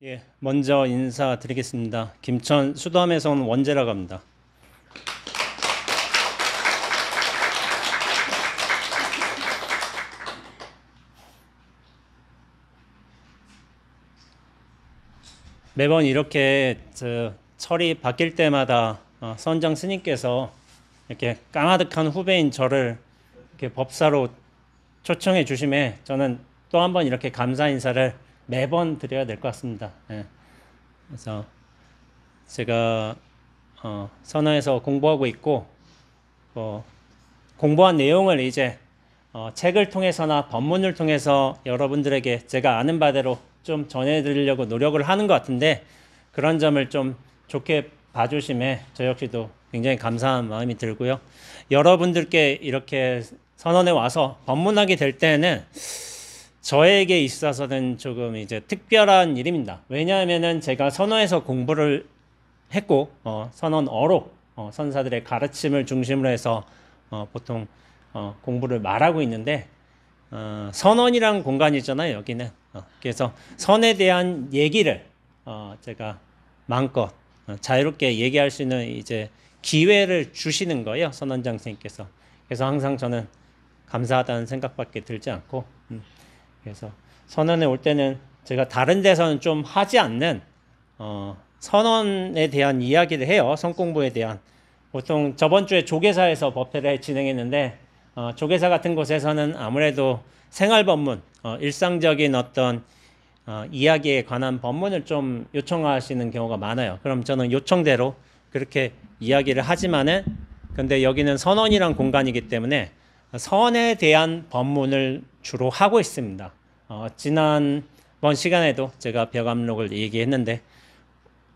예, 먼저 인사드리겠습니다. 김천 수도함에서 온 원재라고 합니다. 매번 이렇게 철이 바뀔 때마다 선장 스님께서 이렇게 까마득한 후배인 저를 이렇게 법사로 초청해 주심에 저는 또 한 번 이렇게 감사 인사를 매번 드려야 될 것 같습니다. 예. 그래서 제가 선화에서 공부하고 있고 공부한 내용을 이제 책을 통해서나 법문을 통해서 여러분들에게 제가 아는 바대로 좀 전해드리려고 노력을 하는 것 같은데, 그런 점을 좀 좋게 봐주심에 저 역시도 굉장히 감사한 마음이 들고요. 여러분들께 이렇게 선언에 와서 법문하게 될 때는 저에게 있어서는 조금 이제 특별한 일입니다. 왜냐하면은 제가 선언에서 공부를 했고 선언어로 선사들의 가르침을 중심으로 해서 보통 공부를 말하고 있는데, 선언이란 공간이잖아요, 여기는. 그래서 선에 대한 얘기를 제가 마음껏 자유롭게 얘기할 수 있는 이제 기회를 주시는 거예요, 선원장 선생님께서. 그래서 항상 저는 감사하다는 생각밖에 들지 않고, 그래서 선언에 올 때는 제가 다른 데서는 좀 하지 않는 선언에 대한 이야기를 해요. 선공부에 대한. 보통 저번 주에 조계사에서 법회를 진행했는데, 조계사 같은 곳에서는 아무래도 생활법문, 일상적인 어떤 이야기에 관한 법문을 좀 요청하시는 경우가 많아요. 그럼 저는 요청대로 그렇게 이야기를 하지만은, 근데 여기는 선언이란 공간이기 때문에 선에 대한 법문을 주로 하고 있습니다. 지난번 시간에도 제가 벽암록을 얘기했는데,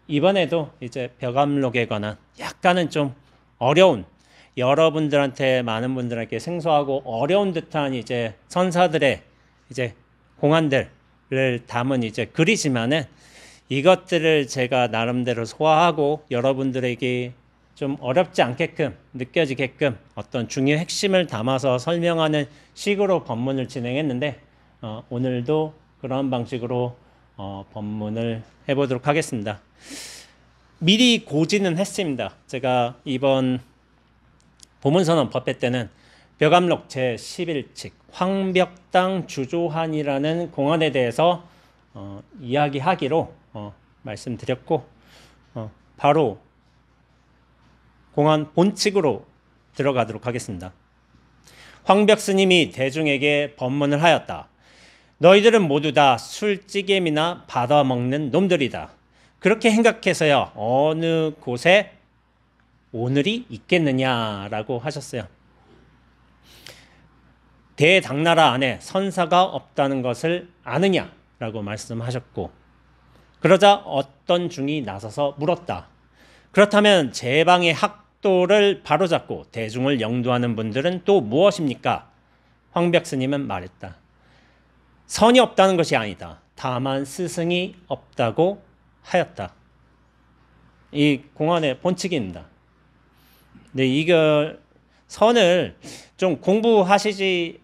이번에도 이제 벽암록에 관한 약간은 좀 어려운, 여러분들한테 많은 분들에게 생소하고 어려운 듯한 이제 선사들의 이제 공안들을 담은 이제 글이지만은, 이것들을 제가 나름대로 소화하고 여러분들에게 좀 어렵지 않게끔 느껴지게끔 어떤 중요 핵심을 담아서 설명하는 식으로 법문을 진행했는데, 오늘도 그런 방식으로 법문을 해보도록 하겠습니다. 미리 고지는 했습니다. 제가 이번 보문선언 법회 때는 벽암록 제11칙 황벽당 주조한이라는 공안에 대해서 이야기하기로 말씀드렸고, 바로 공안 본칙으로 들어가도록 하겠습니다. 황벽 스님이 대중에게 법문을 하였다. 너희들은 모두 다 술찌개미나 받아먹는 놈들이다. 그렇게 생각해서야 어느 곳에 오늘이 있겠느냐라고 하셨어요. 대당나라 안에 선사가 없다는 것을 아느냐라고 말씀하셨고, 그러자 어떤 중이 나서서 물었다. 그렇다면 제방의 학도를 바로잡고 대중을 영도하는 분들은 또 무엇입니까? 황벽 스님은 말했다. 선이 없다는 것이 아니다. 다만 스승이 없다고 하였다. 이 공안의 본칙입니다. 근데 이걸 선을 좀 공부하시지,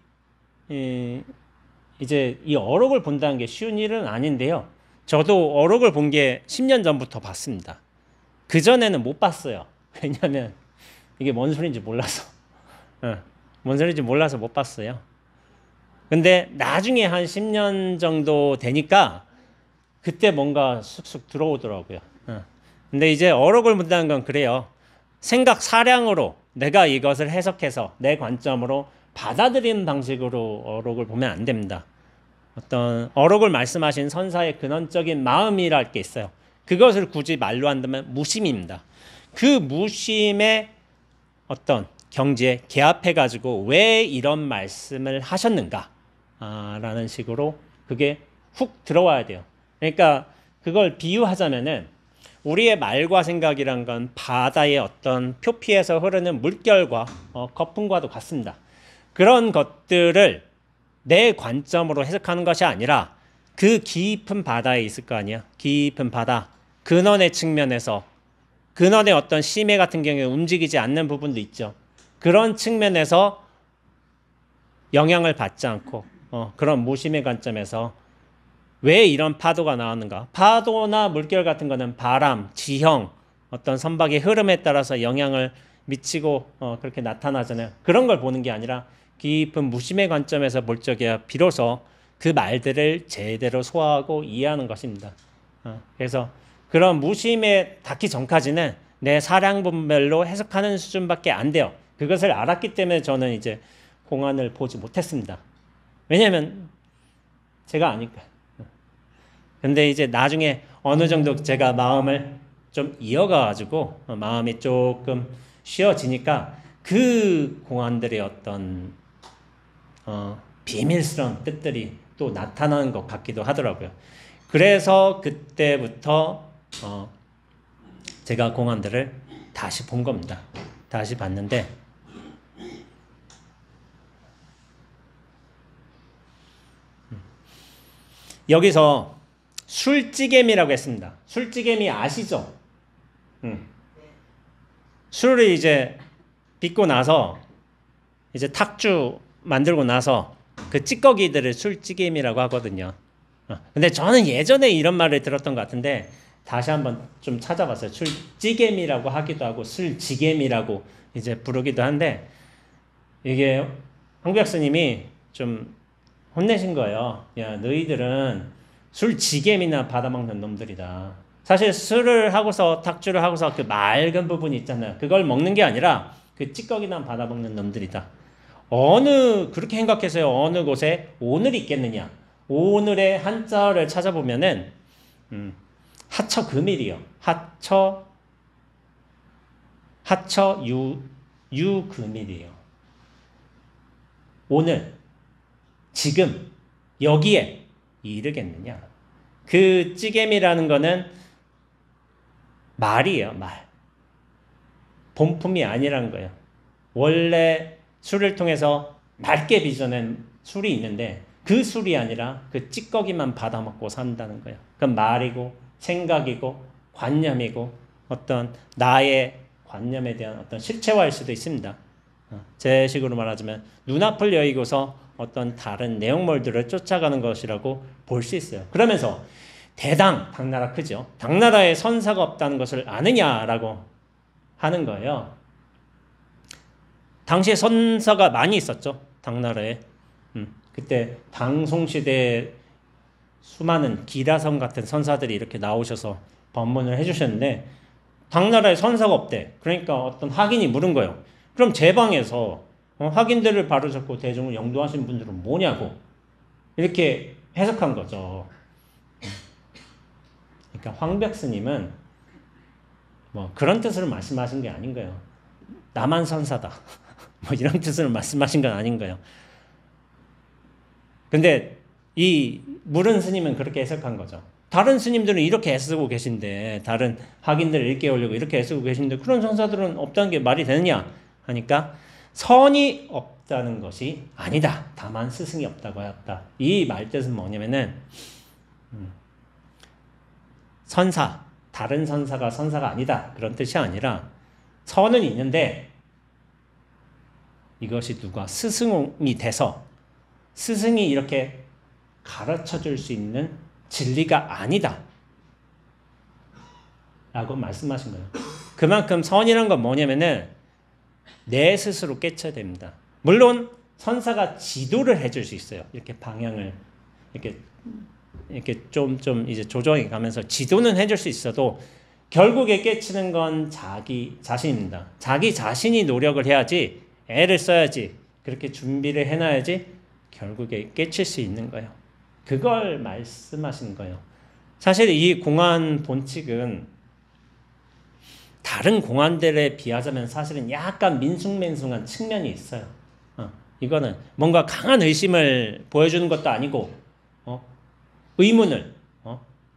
이제 이 어록을 본다는 게 쉬운 일은 아닌데요. 저도 어록을 본 게 10년 전부터 봤습니다. 그전에는 못 봤어요. 왜냐하면 이게 뭔 소리인지 몰라서. 뭔 소리인지 몰라서 못 봤어요. 근데 나중에 한 10년 정도 되니까 그때 뭔가 쑥쑥 들어오더라고요. 근데 이제 어록을 본다는 건 그래요. 생각 사량으로 내가 이것을 해석해서 내 관점으로 받아들이는 방식으로 어록을 보면 안 됩니다. 어떤 어록을 말씀하신 선사의 근원적인 마음이랄 게 있어요. 그것을 굳이 말로 한다면 무심입니다. 그 무심의 어떤 경지에 개합해가지고 왜 이런 말씀을 하셨는가 라는 식으로 그게 훅 들어와야 돼요. 그러니까 그걸 비유하자면은 우리의 말과 생각이란 건 바다의 어떤 표피에서 흐르는 물결과 거품과도 같습니다. 그런 것들을 내 관점으로 해석하는 것이 아니라 그 깊은 바다에 있을 거 아니야. 깊은 바다 근원의 측면에서, 근원의 어떤 심해 같은 경우에 움직이지 않는 부분도 있죠. 그런 측면에서 영향을 받지 않고 그런 무심의 관점에서 왜 이런 파도가 나왔는가? 파도나 물결 같은 거는 바람, 지형, 어떤 선박의 흐름에 따라서 영향을 미치고 그렇게 나타나잖아요. 그런 걸 보는 게 아니라 깊은 무심의 관점에서 볼 적이야 비로소 그 말들을 제대로 소화하고 이해하는 것입니다. 그래서 그런 무심에 닿기 전까지는 내 사량분별로 해석하는 수준밖에 안 돼요. 그것을 알았기 때문에 저는 이제 공안을 보지 못했습니다. 왜냐하면 제가 아니까. 근데 이제 나중에 어느 정도 제가 마음을 좀 이어가가지고 마음이 조금 쉬어지니까 그 공안들의 어떤 비밀스러운 뜻들이 또 나타나는 것 같기도 하더라고요. 그래서 그때부터 제가 공안들을 다시 본 겁니다. 다시 봤는데 여기서 술찌개미라고 했습니다. 술찌개미 아시죠? 술을 이제 빚고 나서 이제 탁주 만들고 나서 그 찌꺼기들을 술찌개미라고 하거든요. 근데 저는 예전에 이런 말을 들었던 것 같은데 다시 한번 좀 찾아봤어요. 술찌개미라고 하기도 하고 술지개미라고 이제 부르기도 한데 이게 황 박사님이 좀 혼내신 거예요. 야, 너희들은 술지개미나 받아먹는 놈들이다. 사실 술을 하고서 탁주를 하고서 그 맑은 부분이 있잖아요. 그걸 먹는 게 아니라 그 찌꺼기나 받아먹는 놈들이다. 그렇게 생각해서요. 어느 곳에 오늘이 있겠느냐. 오늘의 한자를 찾아보면은 하처금일이요. 유금일이요. 오늘, 지금, 여기에 이르겠느냐. 그 찌개미라는 거는 말이에요. 말. 본품이 아니라는 거예요. 원래 술을 통해서 맑게 빚어낸 술이 있는데 그 술이 아니라 그 찌꺼기만 받아먹고 산다는 거예요. 그건 말이고 생각이고 관념이고 어떤 나의 관념에 대한 어떤 실체화일 수도 있습니다. 제 식으로 말하자면 눈앞을 여의고서 어떤 다른 내용물들을 쫓아가는 것이라고 볼 수 있어요. 그러면서 당나라 크죠. 당나라에 선사가 없다는 것을 아느냐라고 하는 거예요. 당시에 선사가 많이 있었죠. 당나라에. 그때 당송시대에 수많은 기라성 같은 선사들이 이렇게 나오셔서 법문을 해주셨는데 당나라에 선사가 없대. 그러니까 어떤 학인이 물은 거예요. 그럼 제 방에서 학인들을 바로잡고 대중을 영도하신 분들은 뭐냐고 이렇게 해석한 거죠. 그러니까 황벽 스님은 뭐 그런 뜻으로 말씀하신 게 아닌 거예요. 나만 선사다. 뭐 이런 뜻으로 말씀하신 건 아닌 거예요. 근데 이 물은 스님은 그렇게 해석한 거죠. 다른 스님들은 이렇게 애쓰고 계신데 다른 학인들을 일깨우려고 이렇게 애쓰고 계신데 그런 선사들은 없다는 게 말이 되느냐 하니까 선이 없다는 것이 아니다. 다만 스승이 없다고 하였다. 이 말뜻은 뭐냐면은 선사, 다른 선사가 선사가 아니다. 그런 뜻이 아니라 선은 있는데 이것이 누가 스승이 돼서 스승이 이렇게 가르쳐 줄 수 있는 진리가 아니다. 라고 말씀하신 거예요. 그만큼 선이란 건 뭐냐면은 내 스스로 깨쳐야 됩니다. 물론 선사가 지도를 해줄 수 있어요. 이렇게 방향을 이렇게 좀 이제 조정해 가면서 지도는 해줄 수 있어도 결국에 깨치는 건 자기 자신입니다. 자기 자신이 노력을 해야지, 애를 써야지, 그렇게 준비를 해놔야지 결국에 깨칠 수 있는 거예요. 그걸 말씀하시는 거예요. 사실 이 공안 본칙은 다른 공안들에 비하자면 사실은 약간 민숭맹숭한 측면이 있어요. 이거는 뭔가 강한 의심을 보여주는 것도 아니고 의문을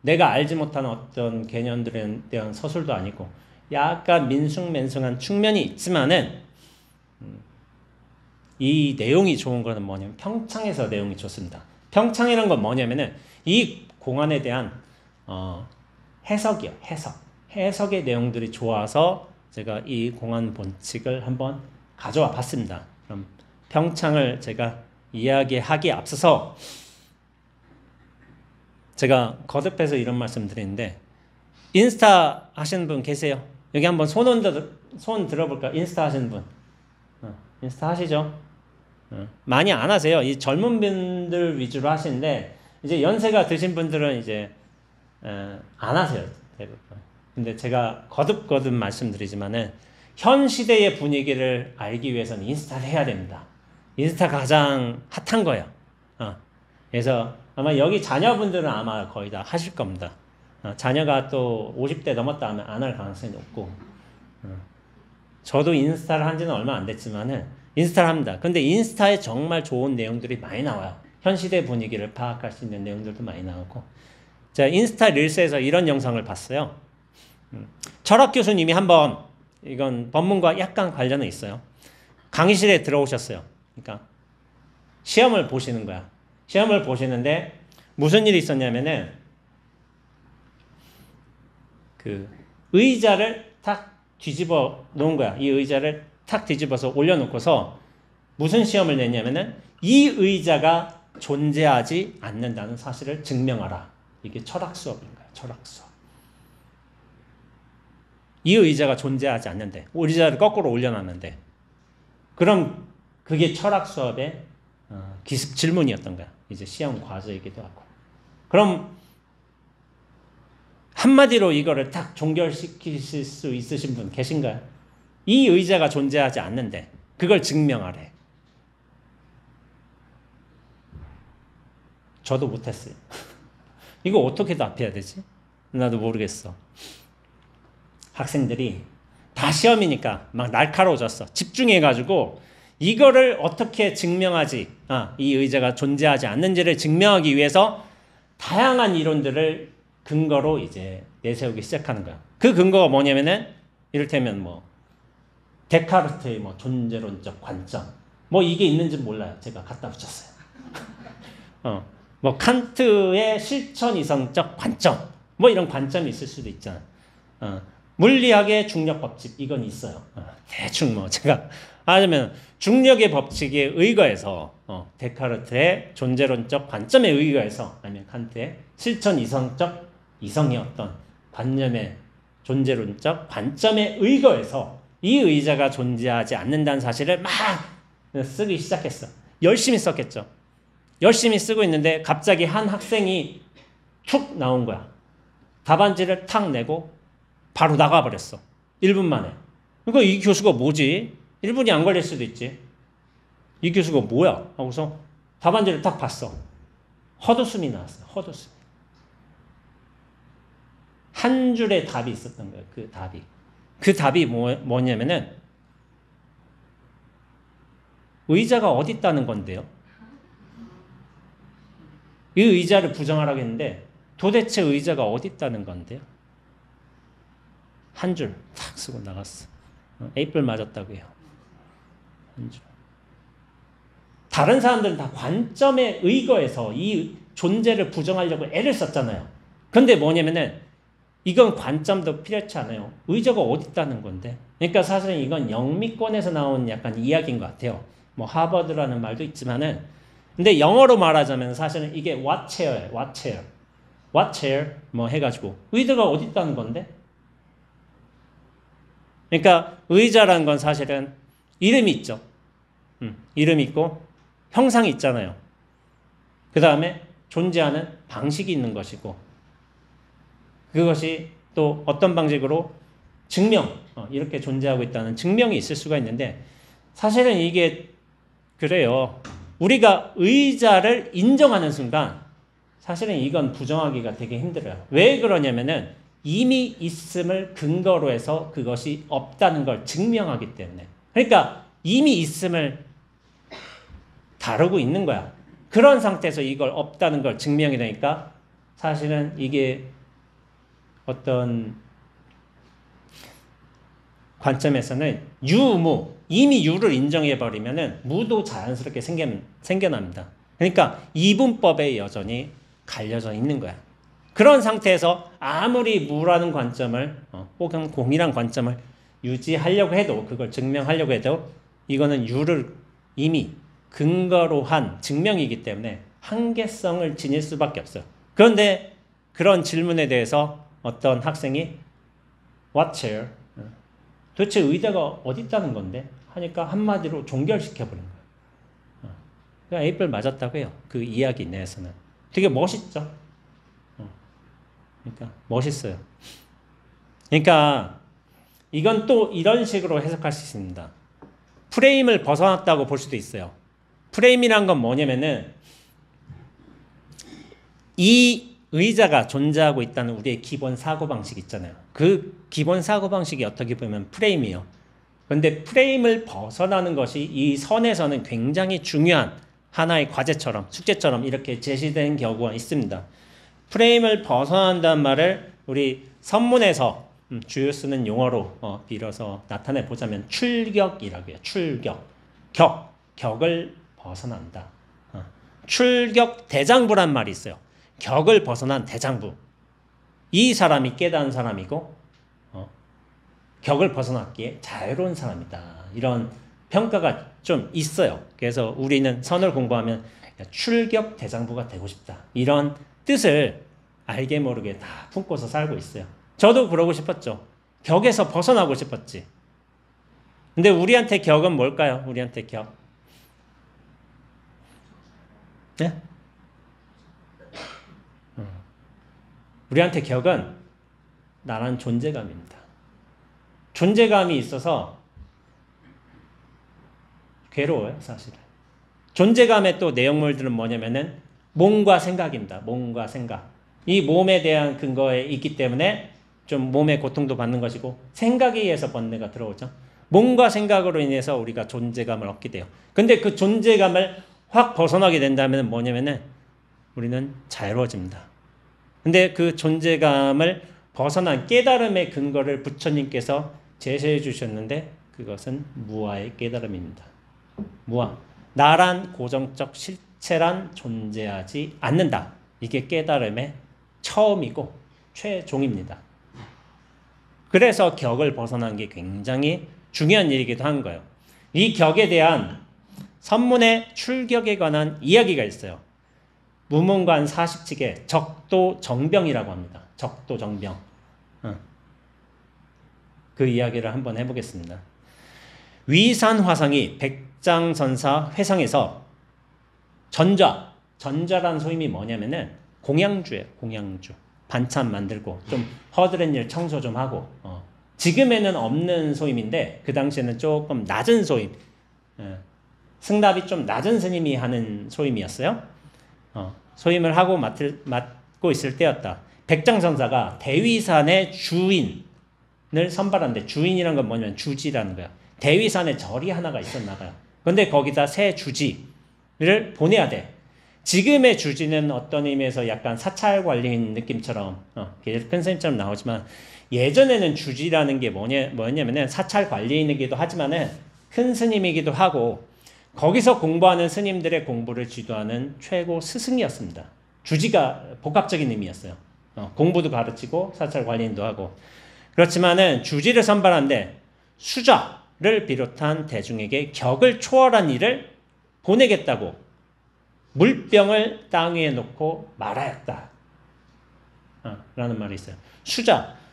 내가 알지 못한 어떤 개념들에 대한 서술도 아니고 약간 민숭맹숭한 측면이 있지만은 이 내용이 좋은 거는 뭐냐면 평창에서 내용이 좋습니다. 평창이라는 건 뭐냐면은 이 공안에 대한 해석이요. 해석의 내용들이 좋아서 제가 이 공안 본칙을 한번 가져와 봤습니다. 그럼 평창을 제가 이야기하기에 앞서서 제가 거듭해서 이런 말씀 드리는데 인스타 하시는 분 계세요? 여기 한번 손 들어볼까? 인스타 하시는 분. 인스타 하시죠? 많이 안 하세요. 이 젊은 분들 위주로 하시는데 이제 연세가 드신 분들은 이제 안 하세요. 대부분. 근데 제가 거듭 말씀드리지만은 현 시대의 분위기를 알기 위해서는 인스타를 해야 됩니다. 인스타 가장 핫한 거예요. 그래서 아마 여기 자녀분들은 아마 거의 다 하실 겁니다. 자녀가 또 50대 넘었다 하면 안 할 가능성이 높고, 저도 인스타를 한 지는 얼마 안 됐지만은 인스타를 합니다. 근데 인스타에 정말 좋은 내용들이 많이 나와요. 현 시대 분위기를 파악할 수 있는 내용들도 많이 나오고. 제가 인스타 릴스에서 이런 영상을 봤어요. 철학 교수님이 한번, 이건 법문과 약간 관련은 있어요. 강의실에 들어오셨어요. 그러니까 시험을 보시는 거야. 시험을 보시는데 무슨 일이 있었냐면은 그 의자를 탁 뒤집어 놓은 거야. 이 의자를 탁 뒤집어서 올려놓고서 무슨 시험을 냈냐면은 이 의자가 존재하지 않는다는 사실을 증명하라. 이게 철학 수업인 거야. 철학 수업. 이 의자가 존재하지 않는데, 의자를 거꾸로 올려놨는데, 그럼 그게 철학 수업의 기습 질문이었던 거야. 이제 시험 과제이기도 하고. 그럼 한마디로 이거를 딱 종결시키실 수 있으신 분 계신가요? 이 의자가 존재하지 않는데 그걸 증명하래. 저도 못했어요. 이거 어떻게 답해야 되지? 나도 모르겠어. 학생들이 다 시험이니까 막 날카로워졌어. 집중해가지고 이거를 어떻게 증명하지? 이 의자가 존재하지 않는지를 증명하기 위해서 다양한 이론들을 근거로 이제 내세우기 시작하는 거야. 그 근거가 뭐냐면은 이를테면 뭐 데카르트의 뭐 존재론적 관점, 뭐 이게 있는지 몰라요. 제가 갖다 붙였어요. 뭐 칸트의 실천 이성적 관점, 뭐 이런 관점이 있을 수도 있잖아. 물리학의 중력 법칙, 이건 있어요. 대충 뭐 제가 하자면 중력의 법칙에 의거해서 데카르트의 존재론적 관점에 의거해서, 아니면 칸트의 실천 이성의 어떤 관념의 존재론적 관점에 의거해서 이 의자가 존재하지 않는다는 사실을 막 쓰기 시작했어. 열심히 썼겠죠. 열심히 쓰고 있는데 갑자기 한 학생이 툭 나온 거야. 답안지를 탁 내고 바로 나가버렸어. 1분 만에. 그러니까 이 교수가 뭐지? 1분이 안 걸릴 수도 있지. 이 교수가 뭐야? 하고서 답안지를 딱 봤어. 헛웃음이 나왔어. 헛웃음. 한 줄의 답이 있었던 거예요. 그 답이. 그 답이 뭐냐면은 의자가 어디 있다는 건데요. 이 의자를 부정하라고 했는데 도대체 의자가 어디 있다는 건데요. 한 줄 탁 쓰고 나갔어. 에이플 맞았다고 해요. 한 줄. 다른 사람들은 다 관점에 의거해서 이 존재를 부정하려고 애를 썼잖아요. 근데 뭐냐면은 이건 관점도 필요치 않아요. 의자가 어디 있다는 건데. 그러니까 사실은 이건 영미권에서 나온 약간 이야기인 것 같아요. 뭐 하버드라는 말도 있지만은, 근데 영어로 말하자면 사실은 이게 what chair예요. what chair. what chair 뭐 해가지고 의자가 어디 있다는 건데. 그러니까 의자라는 건 사실은 이름이 있죠. 이름이 있고 형상이 있잖아요. 그 다음에 존재하는 방식이 있는 것이고, 그것이 또 어떤 방식으로 증명, 이렇게 존재하고 있다는 증명이 있을 수가 있는데, 사실은 이게 그래요. 우리가 의자를 인정하는 순간 사실은 이건 부정하기가 되게 힘들어요. 왜 그러냐면은 이미 있음을 근거로 해서 그것이 없다는 걸 증명하기 때문에. 그러니까 이미 있음을 다루고 있는 거야. 그런 상태에서 이걸 없다는 걸 증명이 되니까 사실은 이게 어떤 관점에서는 유무, 이미 유를 인정해버리면은 무도 자연스럽게 생겨납니다. 그러니까 이분법에 여전히 갈려져 있는 거야. 그런 상태에서 아무리 무라는 관점을 혹은 공이란 관점을 유지하려고 해도, 그걸 증명하려고 해도 이거는 유를 이미 근거로 한 증명이기 때문에 한계성을 지닐 수밖에 없어요. 그런데 그런 질문에 대해서 어떤 학생이 What chair? 도대체 의자가 어디 있다는 건데? 하니까 한마디로 종결시켜버린 거예요. 그러니까 A별 맞았다고 해요. 그 이야기 내에서는. 되게 멋있죠? 그러니까 멋있어요. 그러니까 이건 또 이런 식으로 해석할 수 있습니다. 프레임을 벗어났다고 볼 수도 있어요. 프레임이란 건 뭐냐면은 이 의자가 존재하고 있다는 우리의 기본 사고방식 있잖아요. 그 기본 사고방식이 어떻게 보면 프레임이에요. 그런데 프레임을 벗어나는 것이 이 선에서는 굉장히 중요한 하나의 과제처럼 숙제처럼 이렇게 제시된 경우가 있습니다. 프레임을 벗어난다는 말을 우리 선문에서 주요 쓰는 용어로 빌어서 나타내 보자면 출격이라고 해요. 출격. 격을 벗어난다. 출격 대장부란 말이 있어요. 격을 벗어난 대장부. 이 사람이 깨달은 사람이고 격을 벗어났기에 자유로운 사람이다. 이런 평가가 좀 있어요. 그래서 우리는 선을 공부하면 출격 대장부가 되고 싶다. 이런 뜻을 알게 모르게 다 품고서 살고 있어요. 저도 그러고 싶었죠. 격에서 벗어나고 싶었지. 근데 우리한테 격은 뭘까요? 우리한테 격. 네? 우리한테 격은 나란 존재감입니다. 존재감이 있어서 괴로워요, 사실은. 존재감의 또 내용물들은 뭐냐면은 몸과 생각입니다. 몸과 생각. 이 몸에 대한 근거에 있기 때문에 좀 몸의 고통도 받는 것이고 생각에 의해서 번뇌가 들어오죠. 몸과 생각으로 인해서 우리가 존재감을 얻게 돼요. 근데 그 존재감을 확 벗어나게 된다면 뭐냐면은 우리는 자유로워집니다. 근데 그 존재감을 벗어난 깨달음의 근거를 부처님께서 제시해 주셨는데 그것은 무아의 깨달음입니다. 무아. 나란 고정적 실체란 존재하지 않는다. 이게 깨달음의 처음이고 최종입니다. 그래서 격을 벗어난 게 굉장히 중요한 일이기도 한 거예요. 이 격에 대한 선문의 출격에 관한 이야기가 있어요. 무문관 40칙에 적도정병이라고 합니다. 적도정병. 그 이야기를 한번 해보겠습니다. 위산화상이 백장선사 회상에서 전자란 소임이 뭐냐면은 공양주예요. 공양주. 반찬 만들고 좀 허드렛 일 청소 좀 하고 지금에는 없는 소임인데 그 당시에는 조금 낮은 소임. 승납이 좀 낮은 스님이 하는 소임이었어요. 소임을 하고 맡고 있을 때였다. 백장선사가 대위산의 주인을 선발하는데 주인이란 건 뭐냐면 주지라는 거야. 대위산에 절이 하나가 있었나 봐요. 근데 거기다 새 주지를 보내야 돼. 지금의 주지는 어떤 의미에서 약간 사찰 관리인 느낌처럼 큰 스님처럼 나오지만 예전에는 주지라는 게 뭐냐면은 사찰 관리인이기도 하지만은 큰 스님이기도 하고 거기서 공부하는 스님들의 공부를 지도하는 최고 스승이었습니다. 주지가 복합적인 의미였어요. 공부도 가르치고 사찰 관리인도 하고. 그렇지만은 주지를 선발하는데 수자를 비롯한 대중에게 격을 초월한 일을 보내겠다고 물병을 땅 위에 놓고 말하였다. 라는 말이 있어요.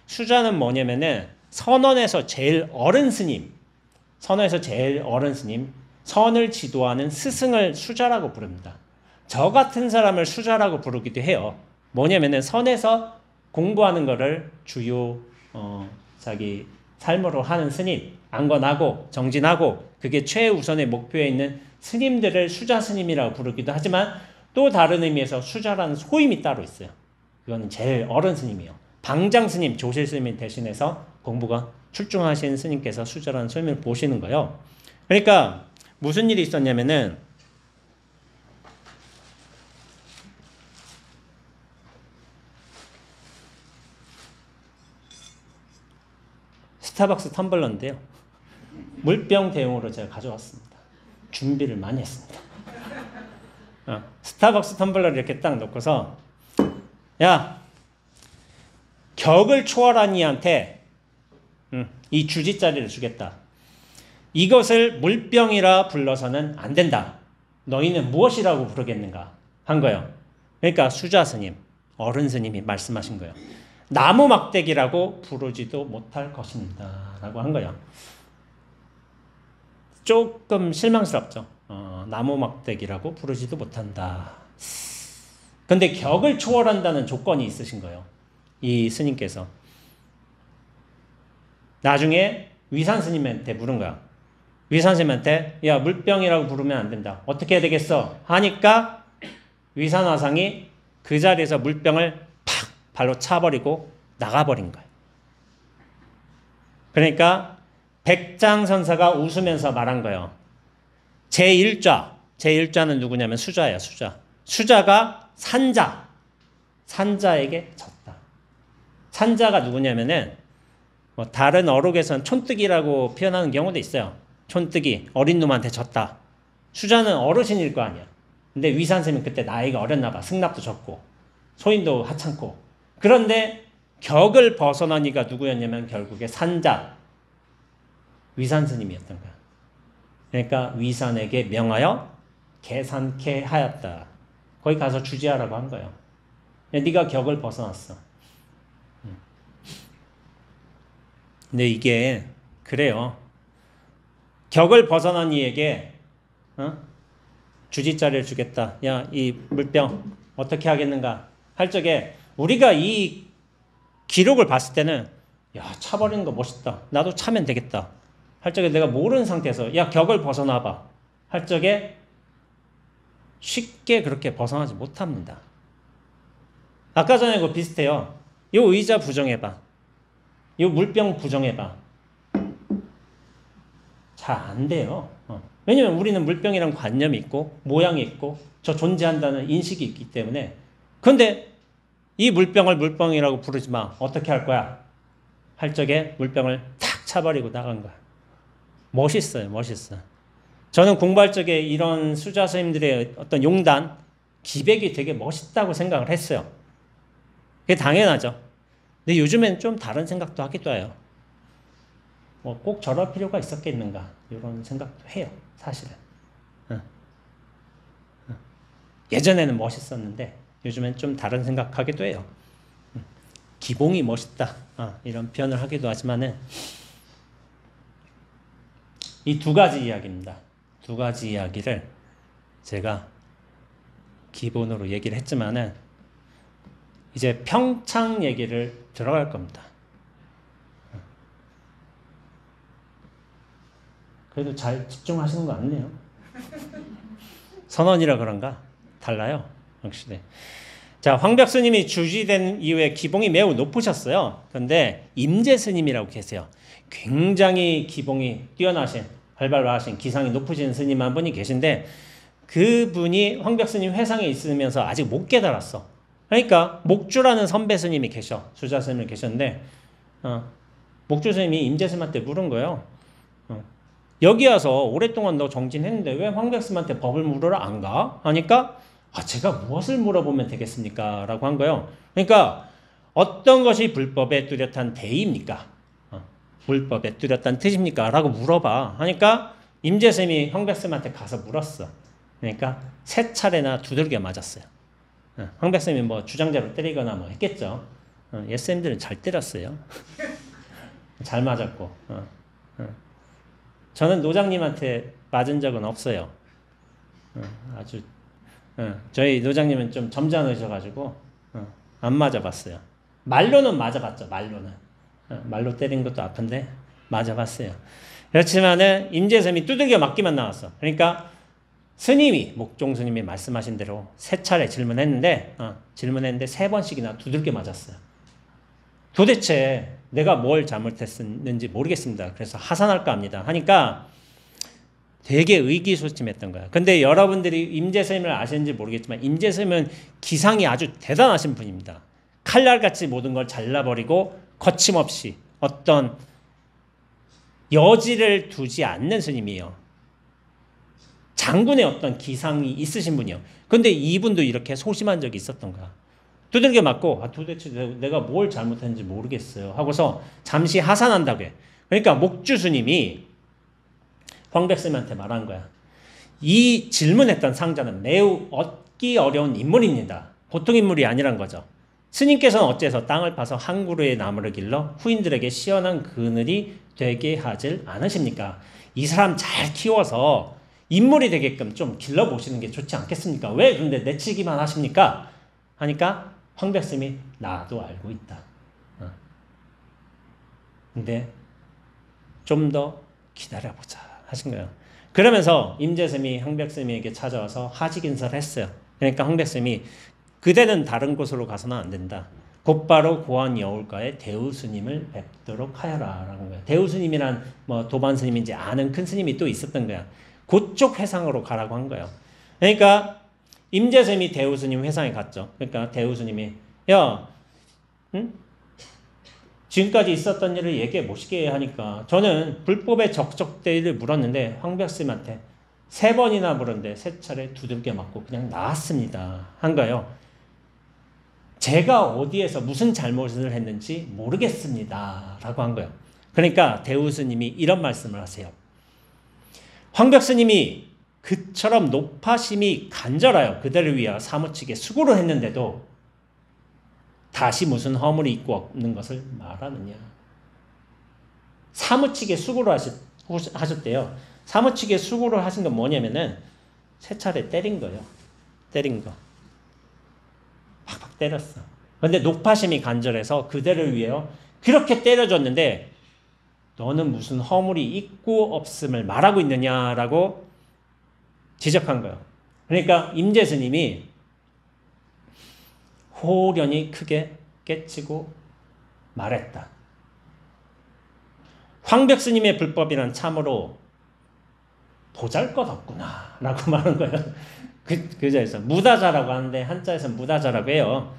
수자는 뭐냐면은 선원에서 제일 어른 스님, 선을 지도하는 스승을 수자라고 부릅니다. 저 같은 사람을 수자라고 부르기도 해요. 뭐냐면은 선에서 공부하는 거를 주요 자기 삶으로 하는 스님, 안건하고 정진하고 그게 최우선의 목표에 있는 스님들을 수자 스님이라고 부르기도 하지만 또 다른 의미에서 수자라는 소임이 따로 있어요. 그거는 제일 어른 스님이에요. 방장 스님, 조실 스님 대신해서 공부가 출중하신 스님께서 수자라는 소임을 보시는 거예요. 그러니까 무슨 일이 있었냐면은 스타벅스 텀블러인데요. 물병 대용으로 제가 가져왔습니다. 준비를 많이 했습니다. 스타벅스 텀블러를 이렇게 딱 놓고서 야, 격을 초월한 이한테 이 주지자리를 주겠다. 이것을 물병이라 불러서는 안 된다. 너희는 무엇이라고 부르겠는가 한 거예요. 그러니까 수자 스님, 어른 스님이 말씀하신 거예요. 나무 막대기라고 부르지도 못할 것입니다. 라고 한 거예요. 조금 실망스럽죠. 나무 막대기라고 부르지도 못한다. 근데 격을 초월한다는 조건이 있으신 거예요. 이 스님께서. 나중에 위산 스님한테 물은 거야. 위산 스님한테 야 물병이라고 부르면 안 된다. 어떻게 해야 되겠어? 하니까 위산 화상이 그 자리에서 물병을 팍 발로 차버리고 나가버린 거예요. 그러니까 백장선사가 웃으면서 말한 거예요. 제1자는 누구냐면 수자예요. 수자가 산자에게 졌다. 산자가 누구냐면은 뭐 다른 어록에서는 촌뜨기라고 표현하는 경우도 있어요. 촌뜨기, 어린 놈한테 졌다. 수자는 어르신일 거 아니야. 근데 위산스님은 그때 나이가 어렸나 봐. 승납도 적고 소인도 하찮고. 그런데 격을 벗어난 이가 누구였냐면 결국에 산자 위산스님이었던 거야. 그러니까 위산에게 명하여 계산케 하였다. 거기 가서 주지하라고 한 거예요. 네가 격을 벗어났어. 근데 이게 그래요. 격을 벗어난 이에게 주지자리를 주겠다. 야, 이 물병 어떻게 하겠는가 할 적에 우리가 이 기록을 봤을 때는 야, 차버리는 거 멋있다. 나도 차면 되겠다. 할 적에 내가 모르는 상태에서 야, 격을 벗어나봐. 할 적에 쉽게 그렇게 벗어나지 못합니다. 아까 전에 그거 비슷해요. 이 의자 부정해봐. 이 물병 부정해봐. 잘 안 돼요. 왜냐면 우리는 물병이란 관념이 있고 모양이 있고 저 존재한다는 인식이 있기 때문에. 그런데 이 물병을 물병이라고 부르지 마. 어떻게 할 거야? 할 적에 물병을 탁 차버리고 나간 거야. 멋있어요. 저는 공부할 적에 이런 수자 스님들의 어떤 용단, 기백이 되게 멋있다고 생각을 했어요. 그게 당연하죠. 근데 요즘엔 좀 다른 생각도 하기도 해요. 뭐 꼭 저럴 필요가 있었겠는가 이런 생각도 해요. 사실은. 예전에는 멋있었는데 요즘엔 좀 다른 생각하기도 해요. 기봉이 멋있다 이런 표현을 하기도 하지만은 이 두 가지 이야기입니다. 두 가지 이야기를 제가 기본으로 얘기를 했지만은 이제 평창 얘기를 들어갈 겁니다. 그래도 잘 집중하시는 거 같네요. 선언이라 그런가? 달라요. 확실히. 자, 황벽 스님이 주지된 이후에 기봉이 매우 높으셨어요. 그런데 임재 스님이라고 계세요. 굉장히 기봉이 뛰어나신, 활발하신, 기상이 높으신 스님 한 분이 계신데 그분이 황벽 스님 회상에 있으면서 아직 못 깨달았어. 그러니까 목주라는 선배 스님이 계셔. 수자 스님이 계셨는데 목주 스님이 임재 스님한테 물은 거예요. 여기 와서 오랫동안 너 정진했는데 왜 황벽 스님한테 법을 물으러 안 가? 하니까 제가 무엇을 물어보면 되겠습니까? 라고 한 거예요. 그러니까 어떤 것이 불법에 뚜렷한 대의입니까? 불법에 뚜렷한 뜻입니까? 라고 물어봐. 하니까 임재쌤이 황백쌤한테 가서 물었어. 그러니까 3차례나 두들겨 맞았어요. 황백쌤이 뭐 주장자로 때리거나 뭐 했겠죠. 예쌤들은 잘 때렸어요. 잘 맞았고. 저는 노장님한테 맞은 적은 없어요. 아주 저희 노장님은 좀 점잖으셔가지고 안 맞아봤어요. 말로는 맞아봤죠. 말로 때린 것도 아픈데 맞아봤어요. 그렇지만은 임재쌤이 두들겨 맞기만 나왔어. 그러니까 스님이 목종 스님이 말씀하신 대로 3차례 질문했는데 3번씩이나 두들겨 맞았어요. 도대체 내가 뭘 잘못했는지 모르겠습니다. 그래서 하산할까 합니다. 하니까 되게 의기소침했던 거야. 근데 여러분들이 임재스님을 아시는지 모르겠지만 임재스님은 기상이 아주 대단하신 분입니다. 칼날같이 모든 걸 잘라버리고 거침없이 어떤 여지를 두지 않는 스님이에요. 장군의 어떤 기상이 있으신 분이요. 근데 이분도 이렇게 소심한 적이 있었던 거야. 두들겨 맞고 도대체 내가 뭘 잘못했는지 모르겠어요 하고서 잠시 하산한다고 해. 그러니까 목주 스님이 황백스님한테 말한 거야. 이 질문했던 상자는 매우 얻기 어려운 인물입니다. 보통 인물이 아니란 거죠. 스님께서는 어째서 땅을 파서 한 그루의 나무를 길러 후인들에게 시원한 그늘이 되게 하질 않으십니까? 이 사람 잘 키워서 인물이 되게끔 좀 길러보시는 게 좋지 않겠습니까? 왜 그런데 내치기만 하십니까? 하니까 황백스님이 나도 알고 있다. 근데 좀 더 기다려보자 하신 거예요. 그러면서 임재스님이 황백스님에게 찾아와서 하직인사를 했어요. 그러니까 황백스님이 그대는 다른 곳으로 가서는 안 된다. 곧바로 고안 여울가에 대우스님을 뵙도록 하여라 라는 거예요. 대우스님이란 뭐 도반스님인지 아는 큰 스님이 또 있었던 거야. 그쪽 회상으로 가라고 한 거예요. 그러니까 임재스님이 대우스님 회상에 갔죠. 그러니까 대우스님이 야, 응? 지금까지 있었던 일을 얘기해 보시게 하니까 저는 불법의 적적대의를 물었는데 황백스님한테 3번이나 물었는데 3차례 두들겨 맞고 그냥 나왔습니다. 한 거예요. 제가 어디에서 무슨 잘못을 했는지 모르겠습니다. 라고 한 거예요. 그러니까 대우스님이 이런 말씀을 하세요. 황백스님이 그처럼 높아심이 간절하여 그대를 위하여 사무치게 수고를 했는데도 다시 무슨 허물이 있고 없는 것을 말하느냐. 사무치게 수고를 하셨대요. 사무치게 수고를 하신 건 뭐냐면은 3차례 때린 거예요. 때린 거. 팍팍 때렸어. 그런데 높아심이 간절해서 그대를 위해요. 그렇게 때려줬는데 너는 무슨 허물이 있고 없음을 말하고 있느냐라고 지적한 거예요. 그러니까 임재스님이 호련히 크게 깨치고 말했다. 황백스님의 불법이란 참으로 보잘것없구나 라고 말한 거예요. 그 자에서 무다자라고 하는데 한자에서 무다자라고 해요.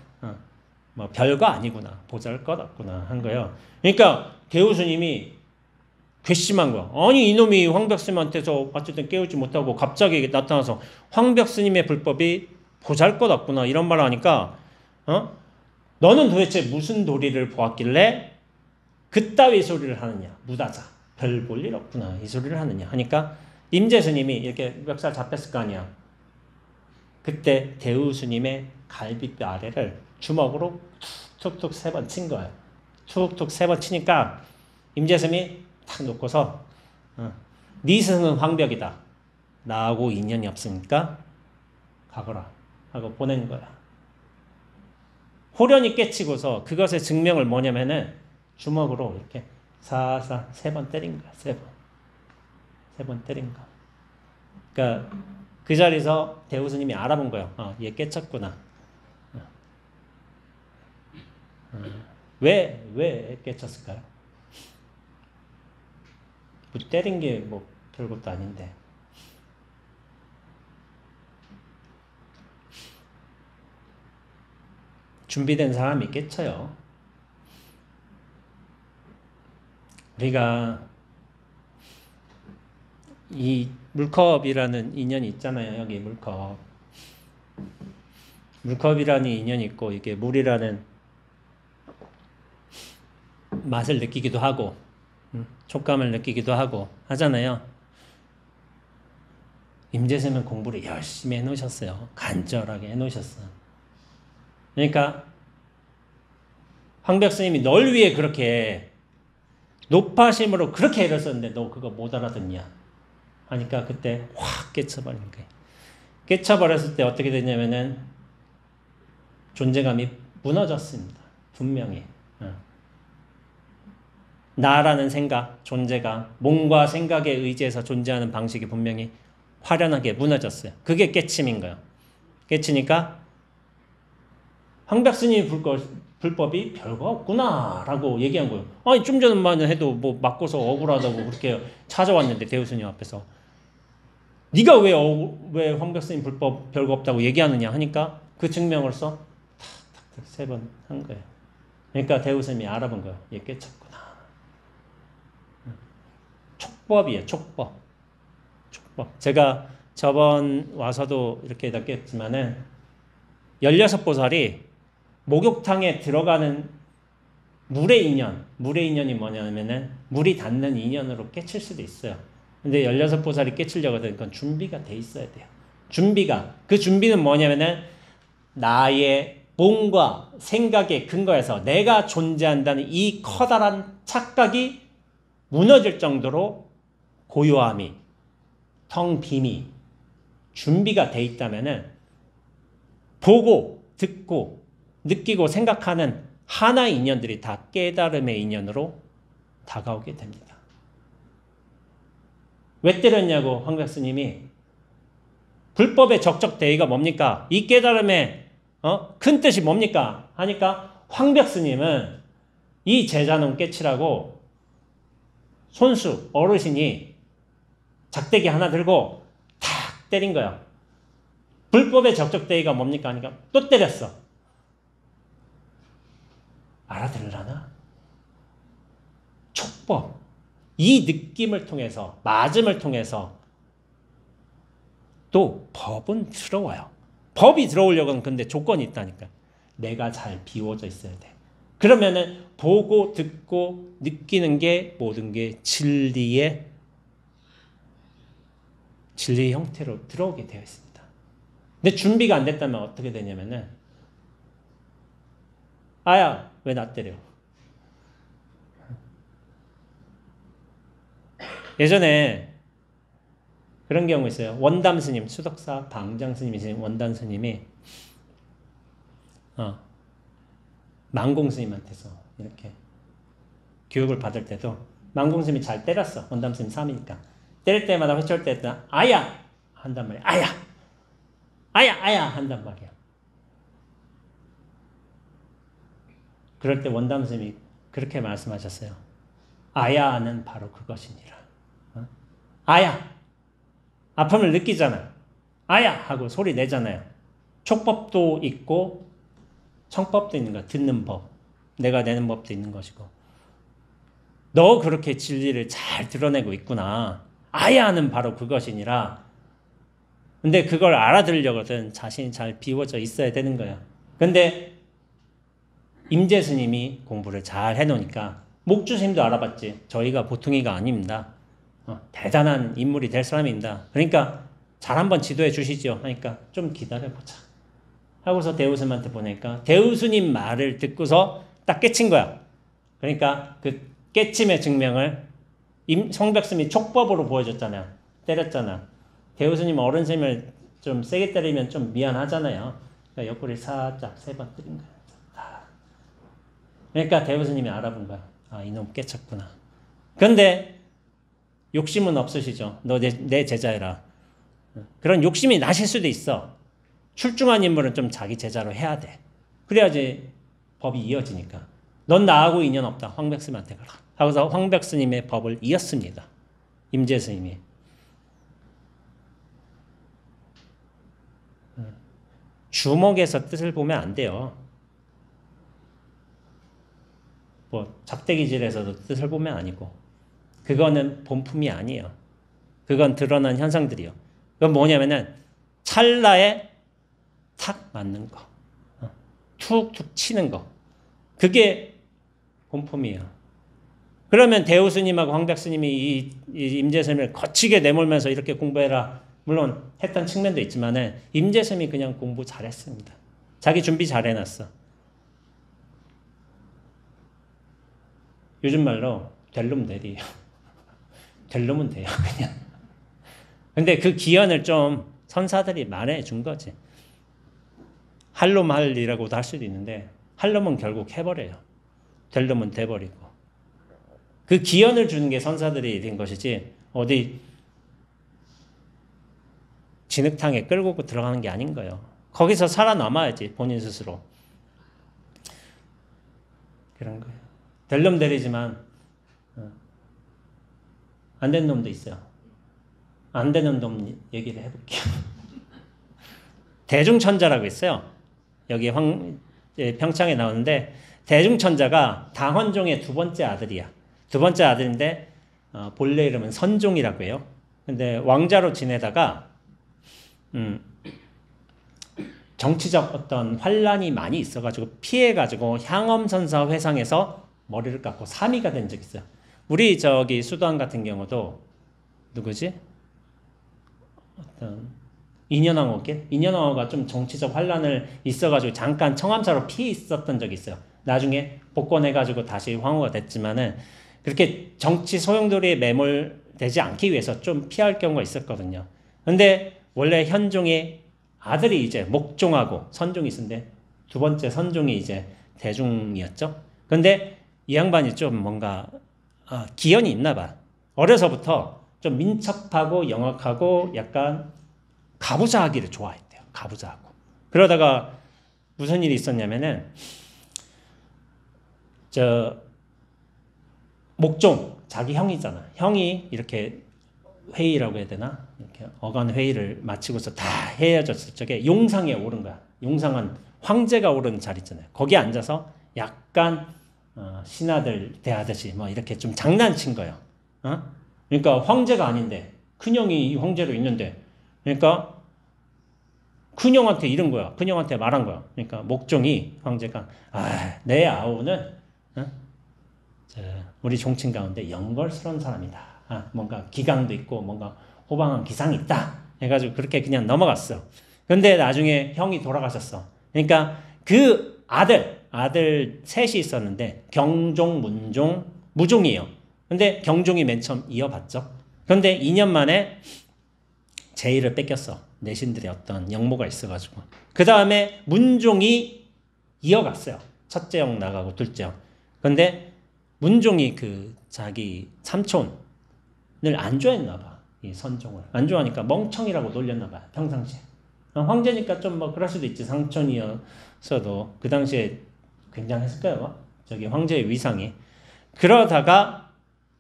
뭐 별거 아니구나, 보잘것없구나 한 거예요. 그러니까 대우스님이 괘씸한 거야. 아니 이놈이 황백스님한테서 어쨌든 깨우지 못하고 갑자기 나타나서 황백스님의 불법이 보잘것없구나 이런 말을 하니까 너는 도대체 무슨 도리를 보았길래 그따위 소리를 하느냐. 무다자, 별 볼 일 없구나 이 소리를 하느냐 하니까 임재스님이 이렇게 멱살 잡혔을 거 아니야. 그때 대우스님의 갈비뼈 아래를 주먹으로 툭툭툭 3번 친 거예요. 툭툭 3번 치니까 임재스님이 탁 놓고서 네 스승은 황벽이다. 나하고 인연이 없으니까 가거라 하고 보낸 거야. 호련히 깨치고서 그것의 증명을 뭐냐면은 주먹으로 이렇게 사사 3번 때린 거야. 3번 때린 거. 그러니까 그 자리에서 대우스님이 알아본 거예요. 얘 깨쳤구나. 왜 깨쳤을까요? 뭐 때린 게 뭐 별것도 아닌데. 준비된 사람이 깨쳐요. 우리가 이 물컵이라는 인연이 있잖아요. 여기 물컵. 물컵이라는 인연이 있고 이게 물이라는 맛을 느끼기도 하고 촉감을 느끼기도 하고 하잖아요. 임재스님은 공부를 열심히 해놓으셨어요. 간절하게 해놓으셨어요. 그러니까 황백스님이 널 위해 그렇게 높아심으로 그렇게 애렸었는데 너 그거 못 알아듣냐 하니까 그때 확 깨쳐버린 거예요. 깨쳐버렸을 때 어떻게 되냐면은 존재감이 무너졌습니다. 분명히. 나라는 생각, 존재가 몸과 생각에 의지해서 존재하는 방식이 분명히 화려하게 무너졌어요. 그게 깨침인 거예요. 깨치니까 황백스님이 불법이 별거 없구나 라고 얘기한 거예요. 아니 좀 전만 해도 뭐 맞고서 억울하다고 그렇게 찾아왔는데 대우스님 앞에서 네가 왜 황백스님 불법 별거 없다고 얘기하느냐 하니까 그 증명으로서 탁탁탁 3번 한 거예요. 그러니까 대우스님이 알아본 거예요. 얘 깨쳤구나. 촉법이에요. 촉법. 제가 저번 와서도 이렇게 느꼈지만은 16보살이 목욕탕에 들어가는 물의 인연이 뭐냐면은 물이 닿는 인연으로 깨칠 수도 있어요. 근데 16보살이 깨치려고 하면 그건 준비가 돼 있어야 돼요. 그 준비는 뭐냐면은 나의 몸과 생각의 근거에서 내가 존재한다는 이 커다란 착각이 무너질 정도로 고요함이, 텅 빔이 준비가 돼 있다면은 보고, 듣고, 느끼고, 생각하는 하나의 인연들이 다 깨달음의 인연으로 다가오게 됩니다. 왜 때렸냐고 황백스님이. 불법의 적적 대의가 뭡니까? 이 깨달음의 큰 뜻이 뭡니까? 하니까 황백스님은 이 제자놈 깨치라고 손수 어르신이 작대기 하나 들고 탁 때린 거야. 불법의 적적 대의가 뭡니까? 하니까 또 때렸어. 알아들으려나? 촉법. 이 느낌을 통해서, 맞음을 통해서 또 법은 들어와요. 법이 들어오려고는 근데 조건이 있다니까. 내가 잘 비워져 있어야 돼. 그러면은 보고 듣고 느끼는 게 모든 게 진리의 형태로 들어오게 되어 있습니다. 근데 준비가 안 됐다면 어떻게 되냐면은 아야 왜 나 때려? 예전에 그런 경우 있어요. 원담 스님, 수덕사 방장 스님이신 원담 스님이 망공 스님한테서 이렇게 교육을 받을 때도 망공 스님이 잘 때렸어. 원담 스님 3이니까. 때릴 때마다 회초할 때마다 아야! 한단 말이야. 아야! 아야! 아야! 한단 말이야. 그럴 때 원담 스님이 그렇게 말씀하셨어요. 아야는 바로 그것이니라. 아야! 아픔을 느끼잖아. 아야! 하고 소리 내잖아요. 촉법도 있고 청법도 있는 거야. 듣는 법. 내가 내는 법도 있는 것이고. 너 그렇게 진리를 잘 드러내고 있구나. 아야는 바로 그것이니라. 근데 그걸 알아들으려거든 자신이 잘 비워져 있어야 되는 거야. 근데 임재 스님이 공부를 잘 해놓으니까 목주 스님도 알아봤지. 저희가 보통이가 아닙니다. 대단한 인물이 될 사람입니다. 그러니까 잘 한번 지도해 주시죠. 하니까 좀 기다려보자. 하고서 대우스님한테 보내니까 대우스님 말을 듣고서 딱 깨친 거야. 그러니까 그 깨침의 증명을 성백스님이 촉법으로 보여줬잖아요. 때렸잖아. 대우스님 어른스님을 좀 세게 때리면 좀 미안하잖아요. 그러니까 옆구리 살짝 3번 때린 거야. 그러니까 대우스님이 알아본 거야. 아, 이놈 깨쳤구나. 그런데 욕심은 없으시죠. 너 내 제자애라. 그런 욕심이 나실 수도 있어. 출중한 인물은 좀 자기 제자로 해야 돼. 그래야지 법이 이어지니까. 넌 나하고 인연 없다. 황백스님한테 가라. 하고서 황백스님의 법을 이었습니다. 임재스님이. 주먹에서 뜻을 보면 안 돼요. 뭐 작대기질에서도 뜻을 보면 아니고. 그거는 본품이 아니에요. 그건 드러난 현상들이요. 그건 뭐냐면은 찰나에 탁 맞는 거. 툭툭 치는 거. 그게 본품이에요. 그러면 대우스님하고 황백스님이 이 임재스님을 거치게 내몰면서 이렇게 공부해라. 물론 했던 측면도 있지만은 임재스님이 그냥 공부 잘했습니다. 자기 준비 잘 해놨어. 요즘 말로 될 놈 되리요. 될 놈은 돼요, 그냥. 근데 그 기연을 좀 선사들이 말해준 거지. 할 놈 할 일이라고도 할 수도 있는데 할 놈은 결국 해버려요. 될 놈은 돼버리고. 그 기연을 주는 게 선사들이 된 것이지 어디 진흙탕에 끌고 들어가는 게 아닌 거예요. 거기서 살아남아야지 본인 스스로. 그런 거예요. 될 놈 되리지만 안 된 놈도 있어요. 안 되는 놈 얘기를 해볼게요. 대중천자라고 있어요. 여기 평창에 나오는데 대중천자가 당헌종의 2번째 아들이야. 2번째 아들인데 본래 이름은 선종이라고 해요. 근데 왕자로 지내다가 정치적 어떤 환란이 많이 있어가지고 피해가지고 향엄선사 회상에서 머리를 깎고 사미가 된 적이 있어요. 우리 저기 수도원 같은 경우도 누구지? 어떤 인현왕후께 인현왕후가 좀 정치적 환란을 있어가지고 잠깐 청암사로 피해 있었던 적이 있어요. 나중에 복권해가지고 다시 황후가 됐지만은 그렇게 정치 소용돌이에 매몰되지 않기 위해서 좀 피할 경우가 있었거든요. 근데 원래 현종의 아들이 이제 목종하고 선종이 있었는데 두 번째 선종이 이제 대중이었죠. 근데 이 양반이 좀 뭔가 기연이 있나 봐. 어려서부터 좀 민첩하고 영악하고 약간 가부좌하기를 좋아했대요. 가부좌하고. 그러다가 무슨 일이 있었냐면은 저 목종 자기 형이잖아. 형이 이렇게 회의라고 해야 되나? 이렇게 어간 회의를 마치고서 다 헤어졌을 적에 용상에 오른 거야. 용상은 황제가 오른 자리 있잖아요. 거기 앉아서 약간 신하들 대하듯이 뭐 이렇게 좀 장난친 거예요. 그러니까 황제가 아닌데 큰형이 황제로 있는데 그러니까 큰형한테 이른 거야. 큰형한테 말한 거야. 그러니까 목종이 황제가 내 아우는 우리 종친 가운데 영걸스러운 사람이다. 뭔가 기강도 있고 뭔가 호방한 기상이 있다. 해가지고 그렇게 그냥 넘어갔어. 근데 나중에 형이 돌아가셨어. 그러니까 그 아들 셋이 있었는데 경종, 문종, 무종이에요. 근데 경종이 맨 처음 이어봤죠. 그런데 2년 만에 제의를 뺏겼어. 내신들의 어떤 영모가 있어가지고. 그 다음에 문종이 이어갔어요. 첫째 형 나가고 둘째 형. 근데 문종이 그 자기 삼촌을 안 좋아했나 봐. 이 선종을. 안 좋아하니까 멍청이라고 놀렸나 봐. 평상시에. 황제니까 좀 뭐 그럴 수도 있지. 상촌이었어도 그 당시에 굉장했을 거예요. 저기 황제의 위상이. 그러다가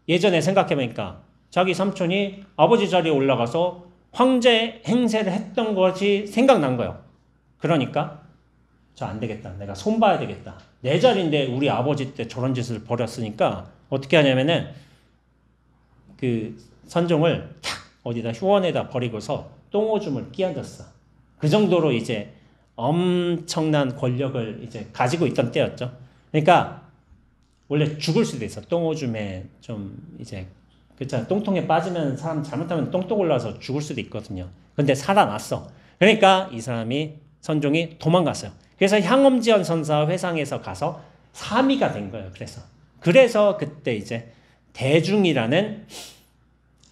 예전에 생각해보니까 자기 삼촌이 아버지 자리에 올라가서 황제 행세를 했던 것이 생각난 거예요. 그러니까 저 안 되겠다. 내가 손봐야 되겠다. 내 자리인데 우리 아버지 때 저런 짓을 벌였으니까 어떻게 하냐면은 그 선종을 탁 어디다 휴원에다 버리고서 똥오줌을 끼얹었어. 그 정도로 이제 엄청난 권력을 이제 가지고 있던 때였죠. 그러니까 원래 죽을 수도 있어. 똥오줌에 좀 이제 그렇잖아. 똥통에 빠지면 사람 잘못하면 똥똥 올라서 죽을 수도 있거든요. 근데 살아났어. 그러니까 이 사람이 선종이 도망갔어요. 그래서 향엄지연 선사 회상에서 가서 사미가 된 거예요. 그래서 그때 이제 대중이라는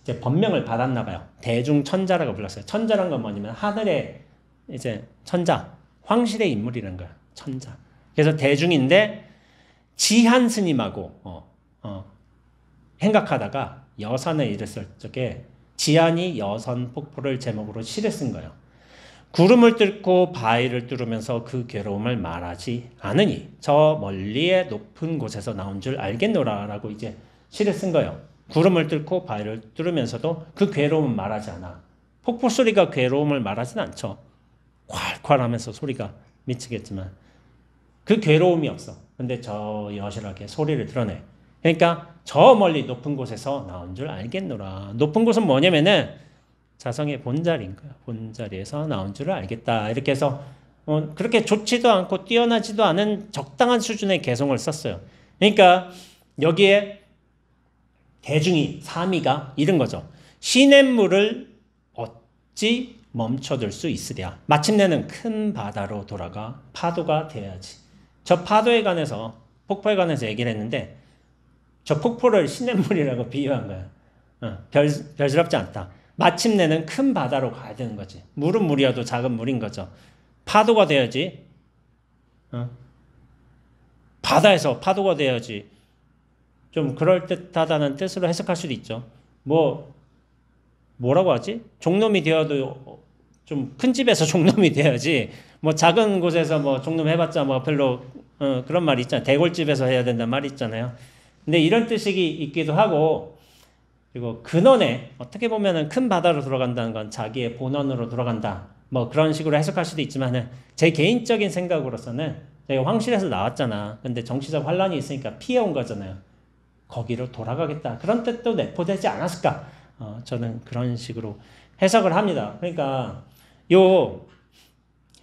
이제 법명을 받았나 봐요. 대중천자라고 불렀어요. 천자란 건 뭐냐면 하늘의 이제 천자, 황실의 인물이라는 거야. 천자. 그래서 대중인데 지한 스님하고 행각하다가 여산에 이랬을 적에 지한이 여선 폭포를 제목으로 시를 쓴 거예요. 구름을 뚫고 바위를 뚫으면서 그 괴로움을 말하지 않으니 저 멀리의 높은 곳에서 나온 줄 알겠노라 라고 이제 시를 쓴 거예요. 구름을 뚫고 바위를 뚫으면서도 그 괴로움을 말하지 않아. 폭포 소리가 괴로움을 말하진 않죠. 콸콸 하면서 소리가 미치겠지만 그 괴로움이 없어. 근데 저 여실하게 소리를 드러내. 그러니까 저 멀리 높은 곳에서 나온 줄 알겠노라. 높은 곳은 뭐냐면은 자성의 본자리인 거야. 본자리에서 나온 줄을 알겠다. 이렇게 해서 그렇게 좋지도 않고 뛰어나지도 않은 적당한 수준의 개성을 썼어요. 그러니까 여기에 대중이 사미가 이런 거죠. 시냇물을 어찌 멈춰둘 수 있으랴. 마침내는 큰 바다로 돌아가 파도가 되어야지. 저 파도에 관해서 폭포에 관해서 얘기를 했는데 저 폭포를 시냇물이라고 비유한 거야. 별스럽지 않다. 마침내는 큰 바다로 가야 되는 거지. 물은 물이어도 작은 물인 거죠. 파도가 돼야지. 바다에서 파도가 돼야지. 좀 그럴듯하다는 뜻으로 해석할 수도 있죠. 뭐라고 하지? 종놈이 되어도 좀 큰 집에서 종놈이 돼야지. 뭐 작은 곳에서 뭐 종놈 해봤자 뭐 별로 그런 말이 있잖아요. 대골집에서 해야 된다는 말이 있잖아요. 근데 이런 뜻이 있기도 하고 그리고 근원에 어떻게 보면은 큰 바다로 들어간다는 건 자기의 본원으로 들어간다. 뭐 그런 식으로 해석할 수도 있지만은 제 개인적인 생각으로서는 제가 황실에서 나왔잖아. 근데 정치적 환란이 있으니까 피해온 거잖아요. 거기로 돌아가겠다. 그런 뜻도 내포되지 않았을까? 저는 그런 식으로 해석을 합니다. 그러니까 요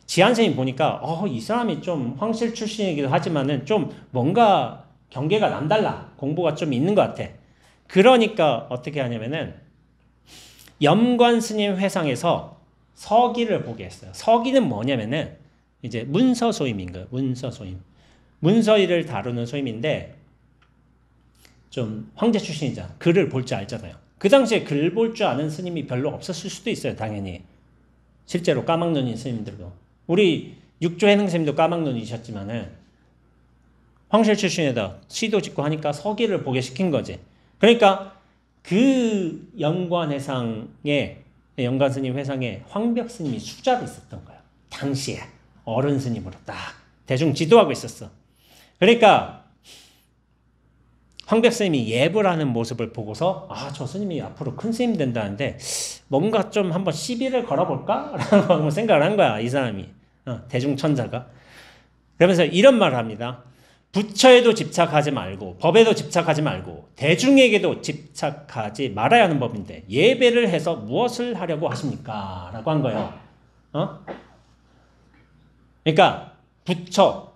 지한선생님 보니까 이 사람이 좀 황실 출신이기도 하지만은 좀 뭔가 경계가 남달라. 공부가 좀 있는 것 같아. 그러니까 어떻게 하냐면은 염관 스님 회상에서 서기를 보게 했어요. 서기는 뭐냐면은 이제 문서 소임인 거예요. 문서 소임. 문서일을 다루는 소임인데 좀 황제 출신이자 글을 볼 줄 알잖아요. 그 당시에 글 볼 줄 아는 스님이 별로 없었을 수도 있어요. 당연히. 실제로 까막눈인 스님들도. 우리 육조 해능 스님도 까막눈이셨지만은 황실 출신에다 시도 짓고 하니까 서기를 보게 시킨 거지. 그러니까 그 영관 스님 회상에 황벽 스님이 수자로 있었던 거예요. 당시에 어른 스님으로 딱 대중 지도하고 있었어. 그러니까 황벽 스님이 예불 하는 모습을 보고서 저 스님이 앞으로 큰 스님 된다는데 뭔가 좀 한번 시비를 걸어볼까? 라고 생각을 한 거야. 이 사람이. 대중 천자가. 그러면서 이런 말을 합니다. 부처에도 집착하지 말고 법에도 집착하지 말고 대중에게도 집착하지 말아야 하는 법인데 예배를 해서 무엇을 하려고 하십니까? 라고 한 거예요. 그러니까 부처,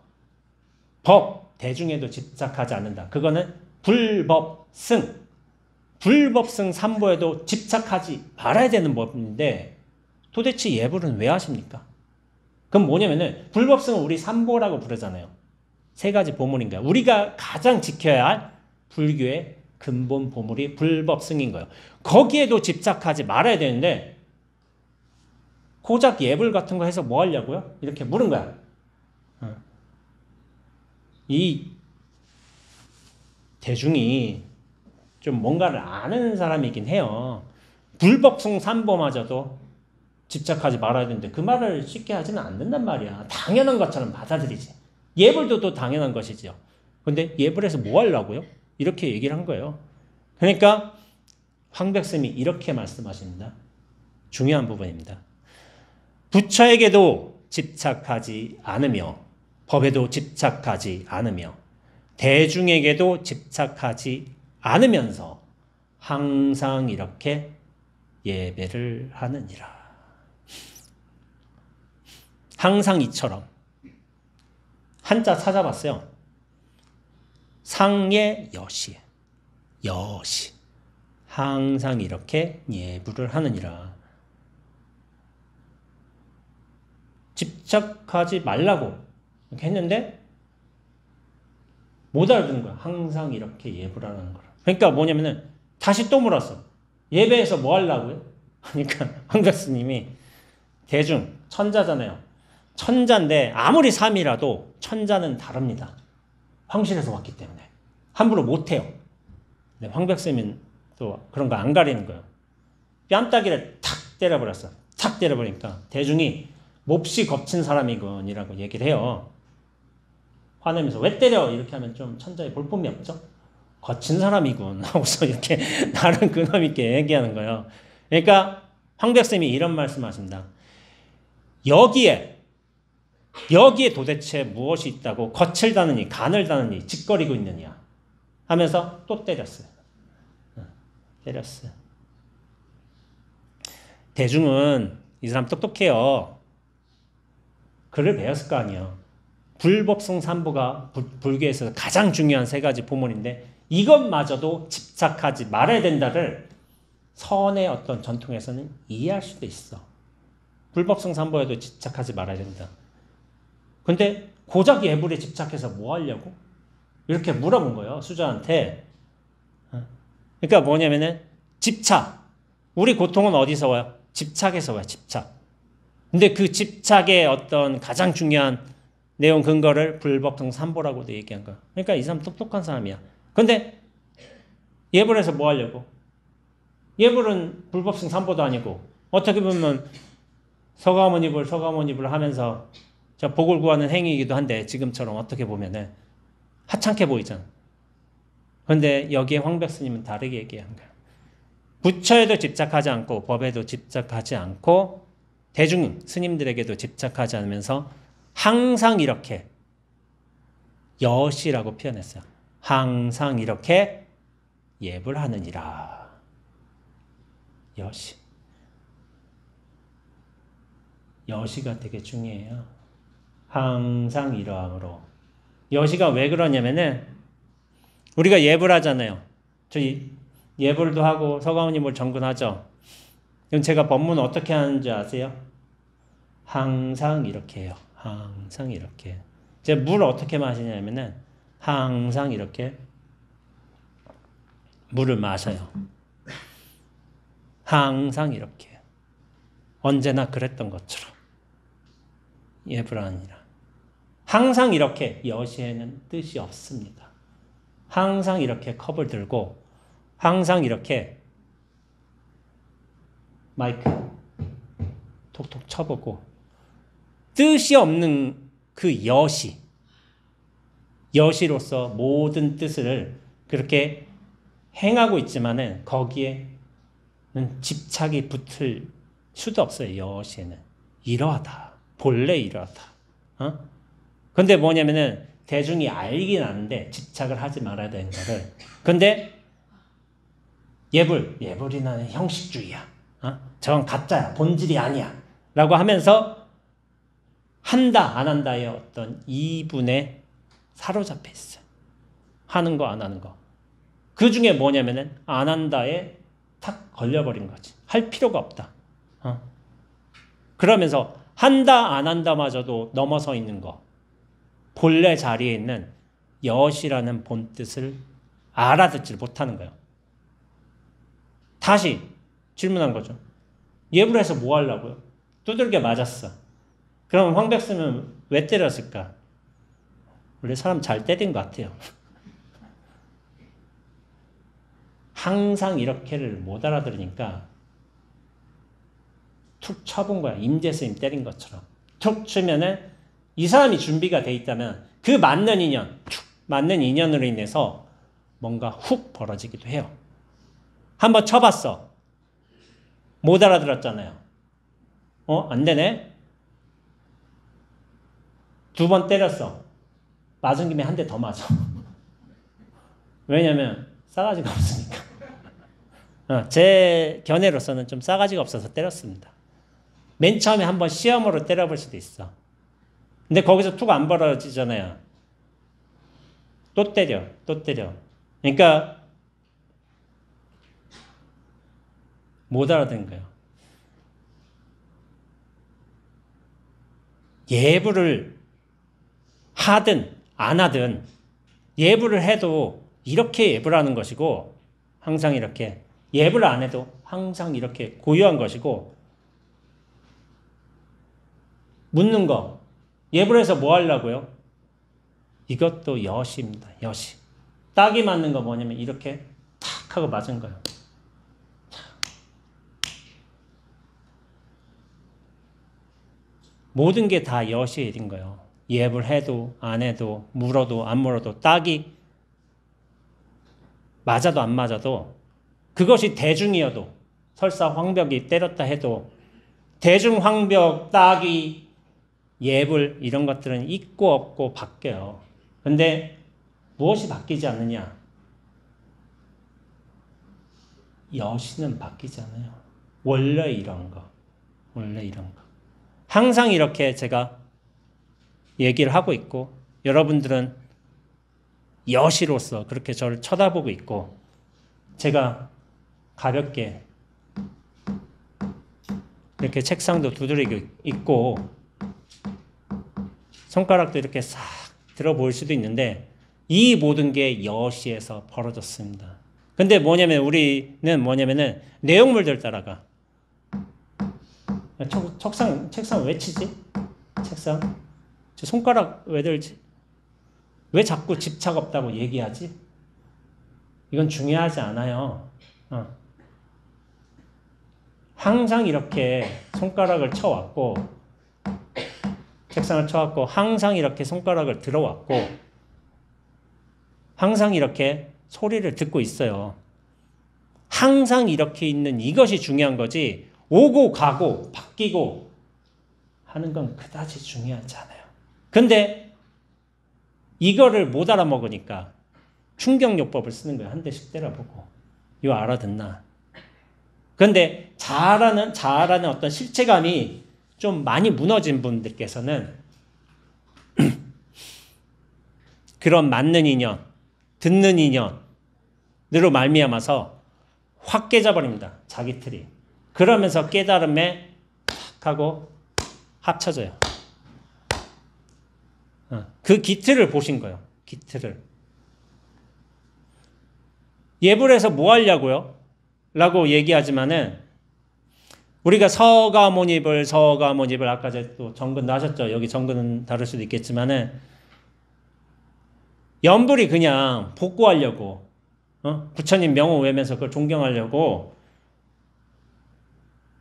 법, 대중에도 집착하지 않는다. 그거는 불법승. 불법승 삼보에도 집착하지 말아야 되는 법인데 도대체 예불은 왜 하십니까? 그럼 뭐냐면은 불법승은 우리 삼보라고 부르잖아요. 세 가지 보물인 거야. 우리가 가장 지켜야 할 불교의 근본 보물이 불법승인 거예요. 거기에도 집착하지 말아야 되는데 고작 예불 같은 거 해서 뭐 하려고요? 이렇게 물은 거야. 이 대중이 좀 뭔가를 아는 사람이긴 해요. 불법승 삼보마저도 집착하지 말아야 되는데 그 말을 쉽게 하지는 않는단 말이야. 당연한 것처럼 받아들이지. 예불도 또 당연한 것이죠. 근데 예불에서 뭐 하려고요? 이렇게 얘기를 한 거예요. 그러니까 황백스님이 이렇게 말씀하십니다. 중요한 부분입니다. 부처에게도 집착하지 않으며 법에도 집착하지 않으며 대중에게도 집착하지 않으면서 항상 이렇게 예배를 하느니라. 항상 이처럼 한자 찾아봤어요. 상의 여시. 항상 이렇게 예불을 하느니라. 집착하지 말라고 이렇게 했는데 못 알아듣는 거야. 항상 이렇게 예불하는 거라. 그러니까 뭐냐면은 다시 또 물었어. 예배에서 뭐 하려고요? 그러니까 황백스님이 대중 천자잖아요. 천자인데 아무리 삼이라도 천자는 다릅니다. 황실에서 왔기 때문에 함부로 못해요. 근데 황백스님은 또 그런 거 안 가리는 거예요. 뺨따기를 탁 때려버렸어. 탁 때려버리니까 대중이 몹시 겁친 사람이군이라고 얘기를 해요. 화내면서 왜 때려? 이렇게 하면 좀 천자의 볼품이 없죠? 거친 사람이군 하고서 이렇게 나름 근엄 있게 얘기하는 거예요. 그러니까 황백스님이 이런 말씀하십니다. 여기에 도대체 무엇이 있다고 겉을 다느니 간을 다느니 짓거리고 있느냐 하면서 또 때렸어요. 때렸어요. 대중은 이 사람 똑똑해요. 글을 배웠을 거 아니에요. 불법성 삼보가 불교에서 가장 중요한 세 가지 보물인데 이것마저도 집착하지 말아야 된다를 선의 어떤 전통에서는 이해할 수도 있어. 불법성 삼보에도 집착하지 말아야 된다. 근데 고작 예불에 집착해서 뭐 하려고? 이렇게 물어본 거예요. 수자한테. 그러니까 뭐냐면은 집착. 우리 고통은 어디서 와요? 집착에서 와요. 집착. 근데 그 집착의 어떤 가장 중요한 내용 근거를 불법성 삼보라고도 얘기한 거야. 그러니까 이 사람 똑똑한 사람이야. 근데 예불에서 뭐 하려고? 예불은 불법성 삼보도 아니고 어떻게 보면 서가모니불 하면서 복을 구하는 행위이기도 한데 지금처럼 어떻게 보면은 하찮게 보이잖아. 그런데 여기에 황백스님은 다르게 얘기한 거야. 부처에도 집착하지 않고 법에도 집착하지 않고 대중 스님들에게도 집착하지 않으면서 항상 이렇게 여시라고 표현했어요. 항상 이렇게 예불하느니라. 여시. 여시가 되게 중요해요. 항상 이러함으로. 여시가 왜 그러냐면은 우리가 예불하잖아요. 저희 예불도 하고 서가모니불 정근하죠. 그럼 제가 법문 어떻게 하는지 아세요? 항상 이렇게 해요. 항상 이렇게. 이제 물을 어떻게 마시냐면은 항상 이렇게 물을 마셔요. 항상 이렇게. 언제나 그랬던 것처럼. 예부가 아니라. 항상 이렇게 여시에는 뜻이 없습니다. 항상 이렇게 컵을 들고 항상 이렇게 마이크 톡톡 쳐보고 뜻이 없는 그 여시로서 모든 뜻을 그렇게 행하고 있지만은 거기에는 집착이 붙을 수도 없어요. 여시에는 이러하다. 본래 이러하다. 근데 뭐냐면은 대중이 알긴 아는데 집착을 하지 말아야 되는 거를. 근데 예불이나는 형식주의야. 저건 가짜야. 본질이 아니야. 라고 하면서 한다 안 한다의 어떤 이분에 사로잡혀 있어요. 하는 거 안 하는 거. 그 중에 뭐냐면은 안 한다에 탁 걸려버린 거지. 할 필요가 없다. 그러면서 한다 안 한다마저도 넘어서 있는 거. 본래 자리에 있는 여시라는 본뜻을 알아듣질 못하는 거예요. 다시 질문한 거죠. 예불해서 뭐 하려고요? 두들겨 맞았어. 그럼 황백스는 왜 때렸을까? 원래 사람 잘 때린 것 같아요. 항상 이렇게를 못 알아들으니까 툭 쳐본 거야. 임재스님 때린 것처럼. 툭 치면은 이 사람이 준비가 돼 있다면 그 맞는 인연, 맞는 인연으로 인해서 뭔가 훅 벌어지기도 해요. 한번 쳐봤어. 못 알아들었잖아요. 안 되네? 두 번 때렸어. 맞은 김에 한 대 더 맞아. 왜냐면 싸가지가 없으니까. 제 견해로서는 좀 싸가지가 없어서 때렸습니다. 맨 처음에 한번 시험으로 때려볼 수도 있어. 근데 거기서 툭 안 벌어지잖아요. 또 때려. 그러니까 못 알아듣는 거예요. 예불을 하든 안 하든 예불을 해도 이렇게 예불하는 것이고 항상 이렇게 예불을 안 해도 항상 이렇게 고유한 것이고 묻는 거 예불해서 뭐 하려고요? 이것도 여시입니다. 여시. 딱이 맞는 거 뭐냐면 이렇게 탁 하고 맞은 거예요. 모든 게 다 여시의 일인 거예요. 예불 해도 안 해도 물어도 안 물어도 딱이 맞아도 안 맞아도 그것이 대중이어도 설사 황벽이 때렸다 해도 대중 황벽 딱이 예불 이런 것들은 있고 없고 바뀌어요. 근데 무엇이 바뀌지 않느냐? 여시는 바뀌지 않아요. 원래 이런 거. 항상 이렇게 제가 얘기를 하고 있고 여러분들은 여시로서 그렇게 저를 쳐다보고 있고 제가 가볍게 이렇게 책상도 두드리고 있고 손가락도 이렇게 싹 들어 보일 수도 있는데 이 모든 게 여시에서 벌어졌습니다. 근데 우리는 뭐냐면은 내용물들 따라가. 책상 왜 치지? 책상? 저 손가락 왜 들지? 왜 자꾸 집착 없다고 얘기하지? 이건 중요하지 않아요. 항상 이렇게 손가락을 쳐왔고 책상을 쳐왔고 항상 이렇게 손가락을 들어왔고 항상 이렇게 소리를 듣고 있어요. 항상 이렇게 있는 이것이 중요한 거지 오고 가고 바뀌고 하는 건 그다지 중요하지 않아요. 근데 이거를 못 알아먹으니까 충격요법을 쓰는 거예요. 한 대씩 때려보고 이거 알아듣나? 근데 잘하는 어떤 실체감이 좀 많이 무너진 분들께서는 그런 맞는 인연, 듣는 인연으로 말미암아서 확 깨져버립니다. 자기 틀이. 그러면서 깨달음에 탁 하고 합쳐져요. 그 기틀을 보신 거예요. 기틀을. 예불에서 뭐 하려고요? 라고 얘기하지만은 우리가 서가모니불 아까 제가 또 정근 나셨죠? 여기 정근은 다를 수도 있겠지만은 연불이 그냥 복구하려고 부처님 명호 외면서 그걸 존경하려고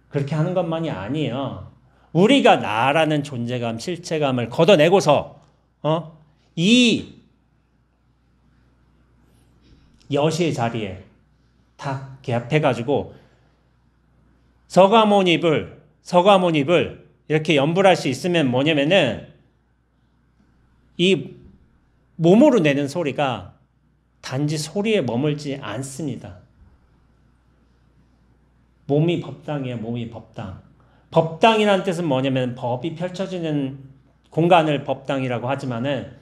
그렇게 하는 것만이 아니에요. 우리가 나라는 존재감, 실체감을 걷어내고서 이 여시의 자리에 다 개합해가지고 서가모니불 이렇게 연불할 수 있으면 뭐냐면은 이 몸으로 내는 소리가 단지 소리에 머물지 않습니다. 몸이 법당이에요. 몸이 법당. 법당이라는 뜻은 뭐냐면 법이 펼쳐지는 공간을 법당이라고 하지만은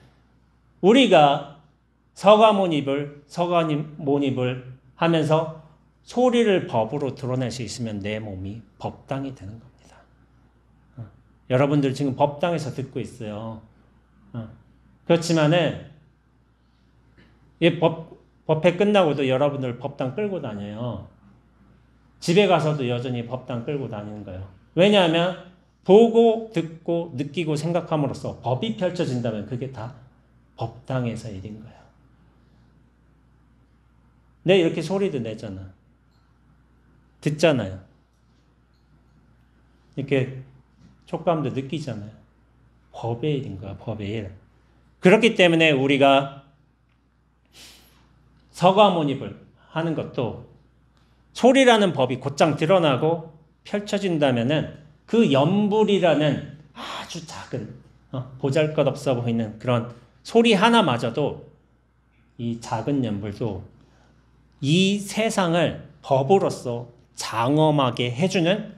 우리가 서가모니불 하면서 소리를 법으로 드러낼 수 있으면 내 몸이 법당이 되는 겁니다. 여러분들 지금 법당에서 듣고 있어요. 그렇지만은 이 법회 끝나고도 여러분들 법당 끌고 다녀요. 집에 가서도 여전히 법당 끌고 다니는 거예요. 왜냐하면 보고 듣고 느끼고 생각함으로써 법이 펼쳐진다면 그게 다 법당에서 일인 거예요. 내 이렇게 소리도 내잖아. 듣잖아요. 이렇게 촉감도 느끼잖아요. 법의 일인 거야. 법의 일. 그렇기 때문에 우리가 서가모니불 하는 것도 소리라는 법이 곧장 드러나고 펼쳐진다면은 그 연불이라는 아주 작은 보잘것없어 보이는 그런 소리 하나마저도 이 작은 연불도 이 세상을 법으로서 장엄하게 해주는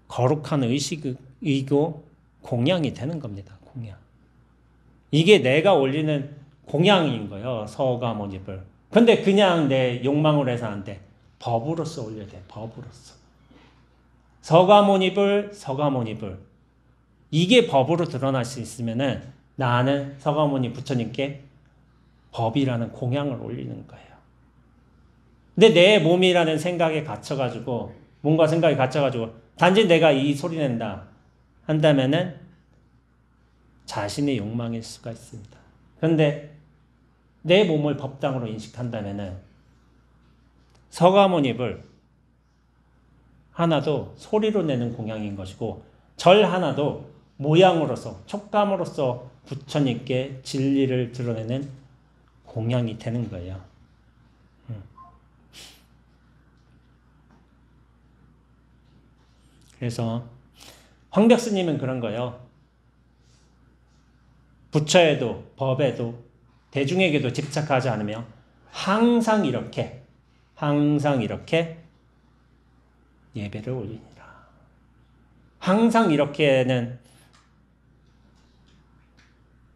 거룩한 의식이고 공양이 되는 겁니다. 공양. 이게 내가 올리는 공양인 거예요. 서가모니불. 근데 그냥 내 욕망으로 해서 안 돼. 법으로서 올려야 돼. 법으로서. 서가모니불. 이게 법으로 드러날 수 있으면은 나는 서가모니 부처님께 법이라는 공양을 올리는 거예요. 근데 내 몸이라는 생각에 갇혀가지고 몸과 생각이 갇혀가지고 단지 내가 이 소리 낸다 한다면은 자신의 욕망일 수가 있습니다. 그런데 내 몸을 법당으로 인식한다면은 서가모니불 하나도 소리로 내는 공양인 것이고 절 하나도 모양으로서 촉감으로서 부처님께 진리를 드러내는 공양이 되는 거예요. 그래서 황벽스님은 그런 거예요. 부처에도 법에도 대중에게도 집착하지 않으며 항상 이렇게 예배를 올리니라. 항상 이렇게는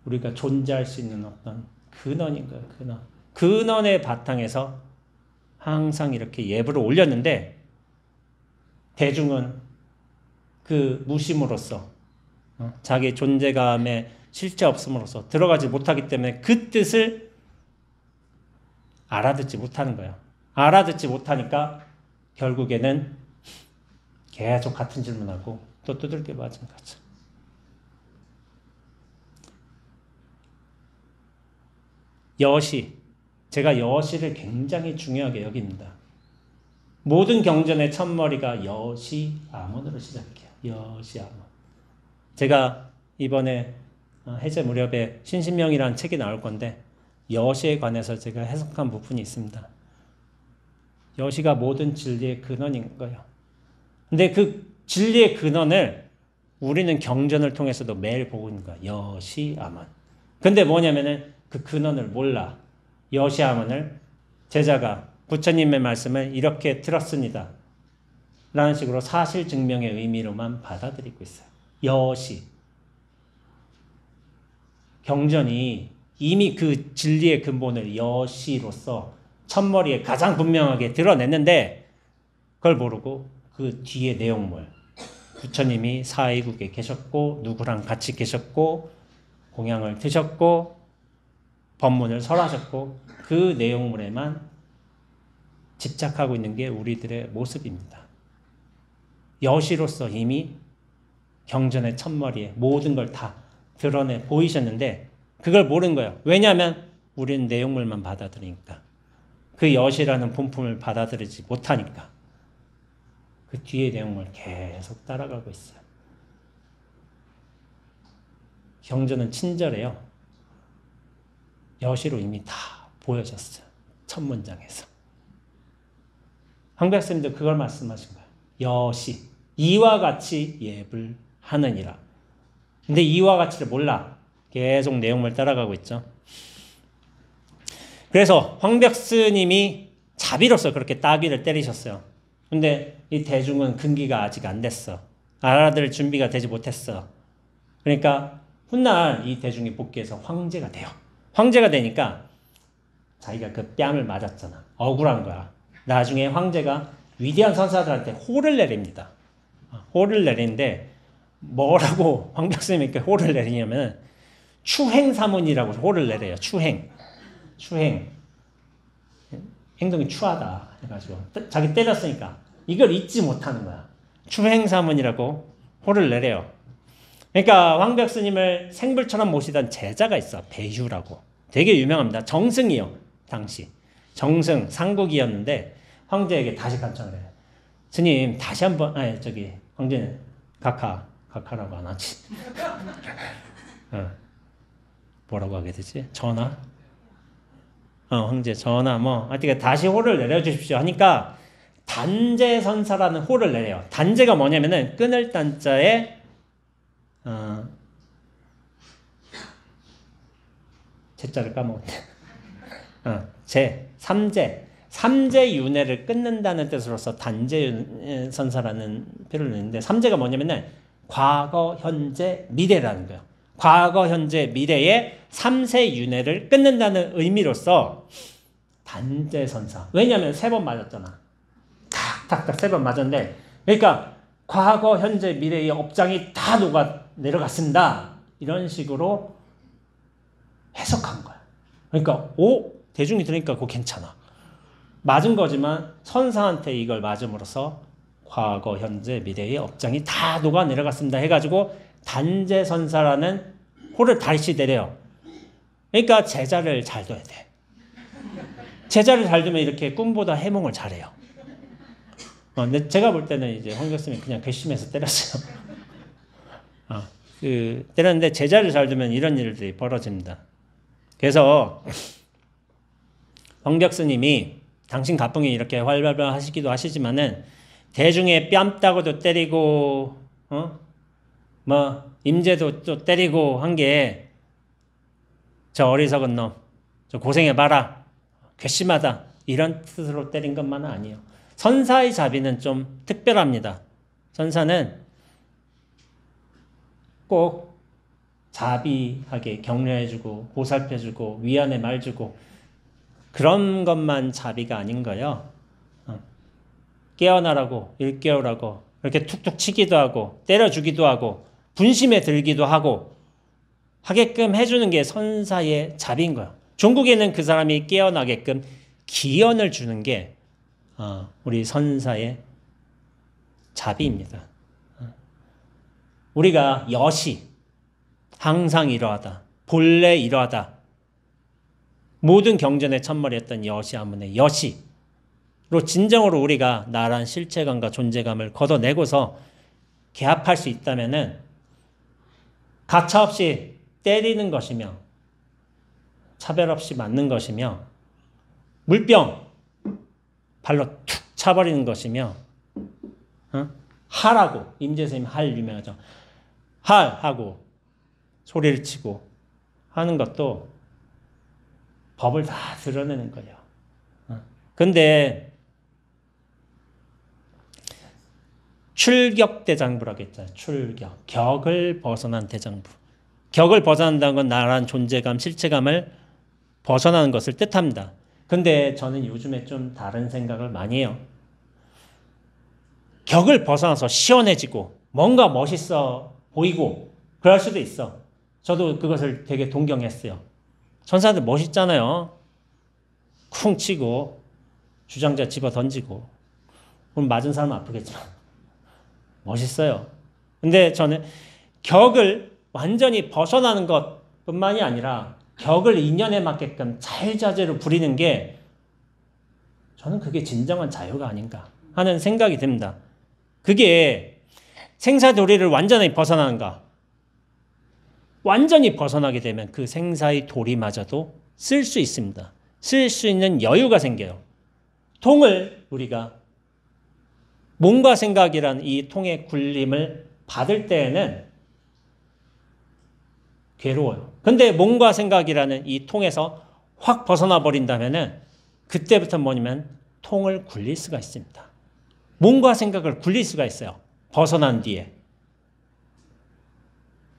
우리가 존재할 수 있는 어떤 근원인 거예요. 근원의 바탕에서 항상 이렇게 예배를 올렸는데 대중은 그 무심으로써 자기 존재감에 실체 없음으로써 들어가지 못하기 때문에 그 뜻을 알아듣지 못하는 거예요. 알아듣지 못하니까 결국에는 계속 같은 질문하고 또 두들겨 맞은 거죠. 여시. 제가 여시를 굉장히 중요하게 여깁니다. 모든 경전의 첫머리가 여시아문으로 시작해요. 여시아문. 제가 이번에 해제 무렵에 신신명이라는 책이 나올 건데 여시에 관해서 제가 해석한 부분이 있습니다. 여시가 모든 진리의 근원인 거예요. 근데 그 진리의 근원을 우리는 경전을 통해서도 매일 보고 있는 거야. 여시아문. 근데 뭐냐면은 그 근원을 몰라. 여시아문을 제자가 부처님의 말씀을 이렇게 들었습니다. 라는 식으로 사실 증명의 의미로만 받아들이고 있어요. 여시. 경전이 이미 그 진리의 근본을 여시로서 첫머리에 가장 분명하게 드러냈는데 그걸 모르고 그 뒤에 내용물, 부처님이 사회국에 계셨고 누구랑 같이 계셨고 공양을 드셨고 법문을 설하셨고 그 내용물에만 집착하고 있는 게 우리들의 모습입니다. 여시로서 이미 경전의 첫머리에 모든 걸 다 드러내 보이셨는데 그걸 모르는 거예요. 왜냐하면 우리는 내용물만 받아들이니까. 그 여시라는 본품을 받아들이지 못하니까. 그 뒤에 내용을 계속 따라가고 있어요. 경전은 친절해요. 여시로 이미 다 보여졌어요. 첫 문장에서. 황백스님도 그걸 말씀하신 거예요. 여시, 이와 같이 예불 하느니라. 근데 이와 같이를 몰라. 계속 내용을 따라가고 있죠. 그래서 황백스님이 자비로서 그렇게 따귀를 때리셨어요. 근데 이 대중은 근기가 아직 안 됐어. 알아들을 준비가 되지 못했어. 그러니까 훗날 이 대중이 복귀해서 황제가 돼요. 황제가 되니까 자기가 그 뺨을 맞았잖아. 억울한 거야. 나중에 황제가 위대한 선사들한테 호를 내립니다. 호를 내리는데 뭐라고 황백스님이 이렇게 호를 내리냐면 추행사문이라고 호를 내려요. 추행. 행동이 추하다 해가지고 자기 때렸으니까 이걸 잊지 못하는 거야. 추행사문이라고 호를 내려요. 그러니까 황백스님을 생불처럼 모시던 제자가 있어. 배휴라고. 되게 유명합니다. 정승이요. 당시. 정승 상국이었는데 황제에게 다시 간청을 해요. 스님 다시 한번 황제는 각하라고 안 하지. 뭐라고 하게 되지? 전하? 황제 전하 하여튼 다시 호를 내려주십시오 하니까 단제선사라는 호를 내려요. 단제가 뭐냐면은 끊을 단자에 제자를 까먹었네. 삼재윤회를 끊는다는 뜻으로서 단재선사라는 표를 내는데 삼재가 뭐냐면은 과거, 현재, 미래라는 거예요. 과거, 현재, 미래의 삼세윤회를 끊는다는 의미로서 단재선사. 왜냐하면 3번 맞았잖아. 탁탁탁 3번 맞았는데 그러니까 과거, 현재, 미래의 업장이 다 녹아 내려갔습니다. 이런 식으로 해석한 거야. 그러니까 대중이 들으니까 그거 괜찮아. 맞은 거지만 선사한테 이걸 맞음으로써 과거, 현재, 미래의 업장이 다 녹아 내려갔습니다. 해가지고 단재선사라는 호를 다시 내려요. 그러니까 제자를 잘 둬야 돼. 제자를 잘 두면 이렇게 꿈보다 해몽을 잘해요. 근데 제가 볼 때는 이제 황백스님이 그냥 괘씸해서 때렸어요. 때렸는데 제자를 잘 두면 이런 일들이 벌어집니다. 그래서 황백스님이 당신 가풍이 이렇게 활발발 하시기도 하시지만은 대중의 뺨 따고도 때리고 임재도 또 때리고 한 게 저 어리석은 놈, 저 고생해봐라, 괘씸하다 이런 뜻으로 때린 것만은 아니에요. 선사의 자비는 좀 특별합니다. 선사는 꼭 자비하게 격려해주고 보살펴주고 위안의 말 주고 그런 것만 자비가 아닌 거예요. 깨어나라고 일깨우라고 이렇게 툭툭 치기도 하고 때려주기도 하고 분심에 들기도 하고 하게끔 해주는 게 선사의 자비인 거예요. 종국에는 그 사람이 깨어나게끔 기연을 주는 게 우리 선사의 자비입니다. 우리가 여시 항상 이러하다 본래 이러하다 모든 경전의 첫머리였던 여시아문의 여시로 진정으로 우리가 나란 실체감과 존재감을 걷어내고서 개합할 수 있다면은 가차없이 때리는 것이며 차별 없이 맞는 것이며 물병 발로 툭 차버리는 것이며 하라고 임재스님 할 유명하죠. 하고 소리를 치고 하는 것도 법을 다 드러내는 거예요. 근데 출격대장부라고 했잖아요. 출격. 격을 벗어난 대장부. 격을 벗어난다는 건 나란 존재감, 실체감을 벗어나는 것을 뜻합니다. 근데 저는 요즘에 좀 다른 생각을 많이 해요. 격을 벗어나서 시원해지고 뭔가 멋있어 보이고 그럴 수도 있어. 저도 그것을 되게 동경했어요. 천사들 멋있잖아요. 쿵 치고 주장자 집어 던지고 그럼 맞은 사람은 아프겠지만 멋있어요. 근데 저는 격을 완전히 벗어나는 것뿐만이 아니라 격을 인연에 맞게끔 자유자재로 부리는 게 저는 그게 진정한 자유가 아닌가 하는 생각이 듭니다. 그게 생사도리를 완전히 벗어나는가? 완전히 벗어나게 되면 그 생사의 도리마저도 쓸 수 있습니다. 쓸 수 있는 여유가 생겨요. 통을 우리가 몸과 생각이란 이 통의 굴림을 받을 때에는 괴로워요. 근데 몸과 생각이라는 이 통에서 확 벗어나 버린다면은 그때부터 뭐냐면 통을 굴릴 수가 있습니다. 몸과 생각을 굴릴 수가 있어요. 벗어난 뒤에.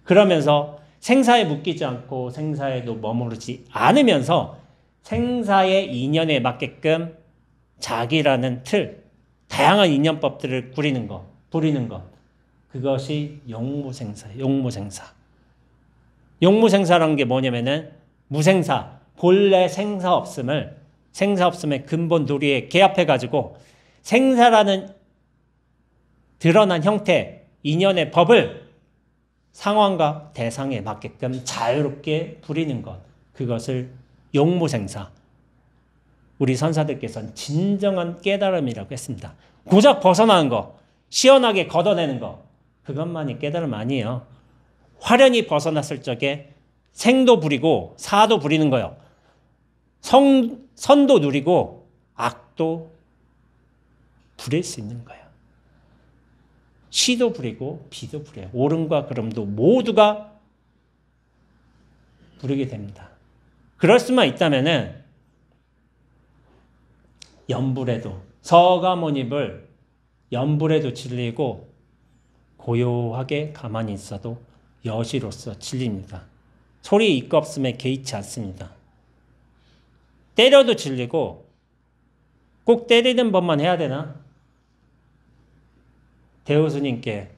그러면서 생사에 묶이지 않고 생사에도 머무르지 않으면서 생사의 인연에 맞게끔 자기라는 틀, 다양한 인연법들을 부리는 것. 그것이 용무생사, 용무생사. 용무생사라는 게 뭐냐면은 무생사, 본래 생사 없음의 근본 도리에 개합해가지고 생사라는 드러난 형태, 인연의 법을 상황과 대상에 맞게끔 자유롭게 부리는 것. 그것을 용무생사. 우리 선사들께서는 진정한 깨달음이라고 했습니다. 고작 벗어나는 거, 시원하게 걷어내는 거, 그것만이 깨달음 아니에요. 화련히 벗어났을 적에 생도 부리고 사도 부리는 거예요. 선도 누리고 악도 부릴 수 있는 거예요. 시도 부리고 비도 부려요. 옳음과 그름도 모두가 부르게 됩니다. 그럴 수만 있다면은 연불에도 서가모니를 연불에도 진리고 고요하게 가만히 있어도 여시로서 진리입니다. 소리 입고 없음에 개의치 않습니다. 때려도 진리고 꼭 때리는 법만 해야 되나? 대우스님께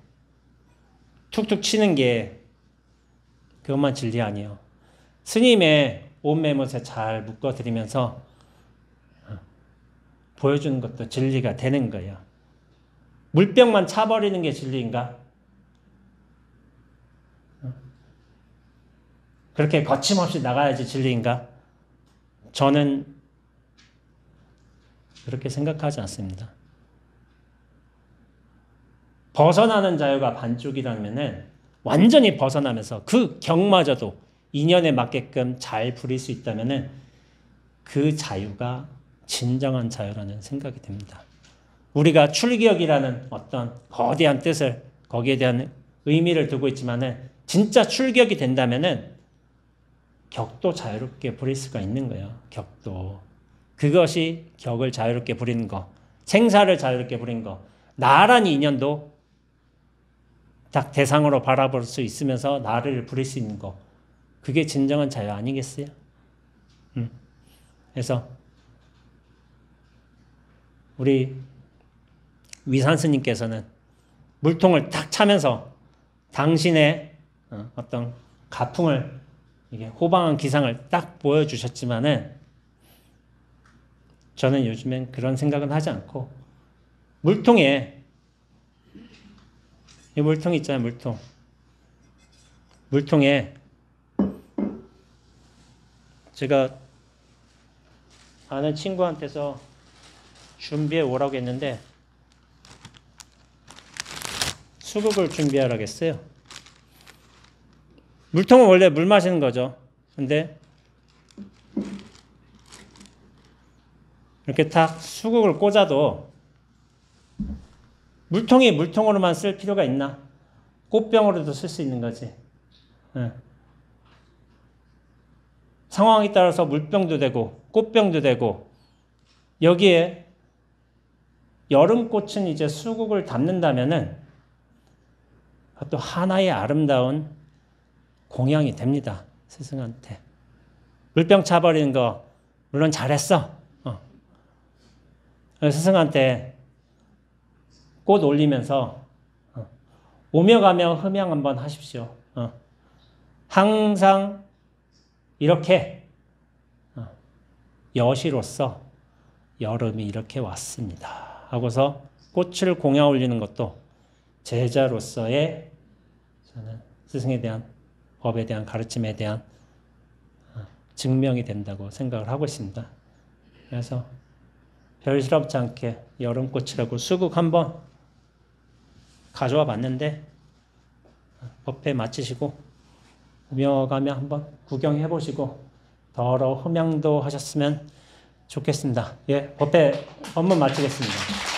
툭툭 치는 게 그것만 진리 아니에요. 스님의 옷매못에 잘 묶어드리면서 보여주는 것도 진리가 되는 거예요. 물병만 차버리는 게 진리인가? 그렇게 거침없이 나가야지 진리인가? 저는 그렇게 생각하지 않습니다. 벗어나는 자유가 반쪽이라면은 완전히 벗어나면서 그 격마저도 인연에 맞게끔 잘 부릴 수 있다면은 그 자유가 진정한 자유라는 생각이 듭니다. 우리가 출격이라는 어떤 거대한 뜻을 거기에 대한 의미를 두고 있지만은 진짜 출격이 된다면은 격도 자유롭게 부릴 수가 있는 거예요. 격도. 그것이 격을 자유롭게 부리는 거. 생사를 자유롭게 부리는 거. 나란 인연도 딱 대상으로 바라볼 수 있으면서 나를 부릴 수 있는 거. 그게 진정한 자유 아니겠어요? 그래서 우리 위산 스님께서는 물통을 딱 차면서 당신의 어떤 가풍을 이게 호방한 기상을 딱 보여주셨지만은 저는 요즘엔 그런 생각은 하지 않고 물통에 이 물통 있잖아요. 물통에 제가 아는 친구한테서 준비해 오라고 했는데 수국을 준비하라고 했어요. 물통은 원래 물 마시는 거죠. 근데 이렇게 딱 수국을 꽂아도 물통이 물통으로만 쓸 필요가 있나? 꽃병으로도 쓸 수 있는 거지. 상황에 따라서 물병도 되고 꽃병도 되고 여기에 여름꽃은 이제 수국을 담는다면은 또 하나의 아름다운 공양이 됩니다. 스승한테. 물병 차버리는 거 물론 잘했어. 스승한테 꽃 올리면서 오며 가며 흠양 한번 하십시오. 항상 이렇게 여시로서 여름이 이렇게 왔습니다. 하고서 꽃을 공양 올리는 것도 제자로서의 저는 스승에 대한 법에 대한 가르침에 대한 증명이 된다고 생각을 하고 있습니다. 그래서 별스럽지 않게 여름꽃이라고 수국 한번 가져와 봤는데 법회 마치시고 오며가며 한번 구경해 보시고 더러 흠양도 하셨으면 좋겠습니다. 예, 법회 법문 마치겠습니다.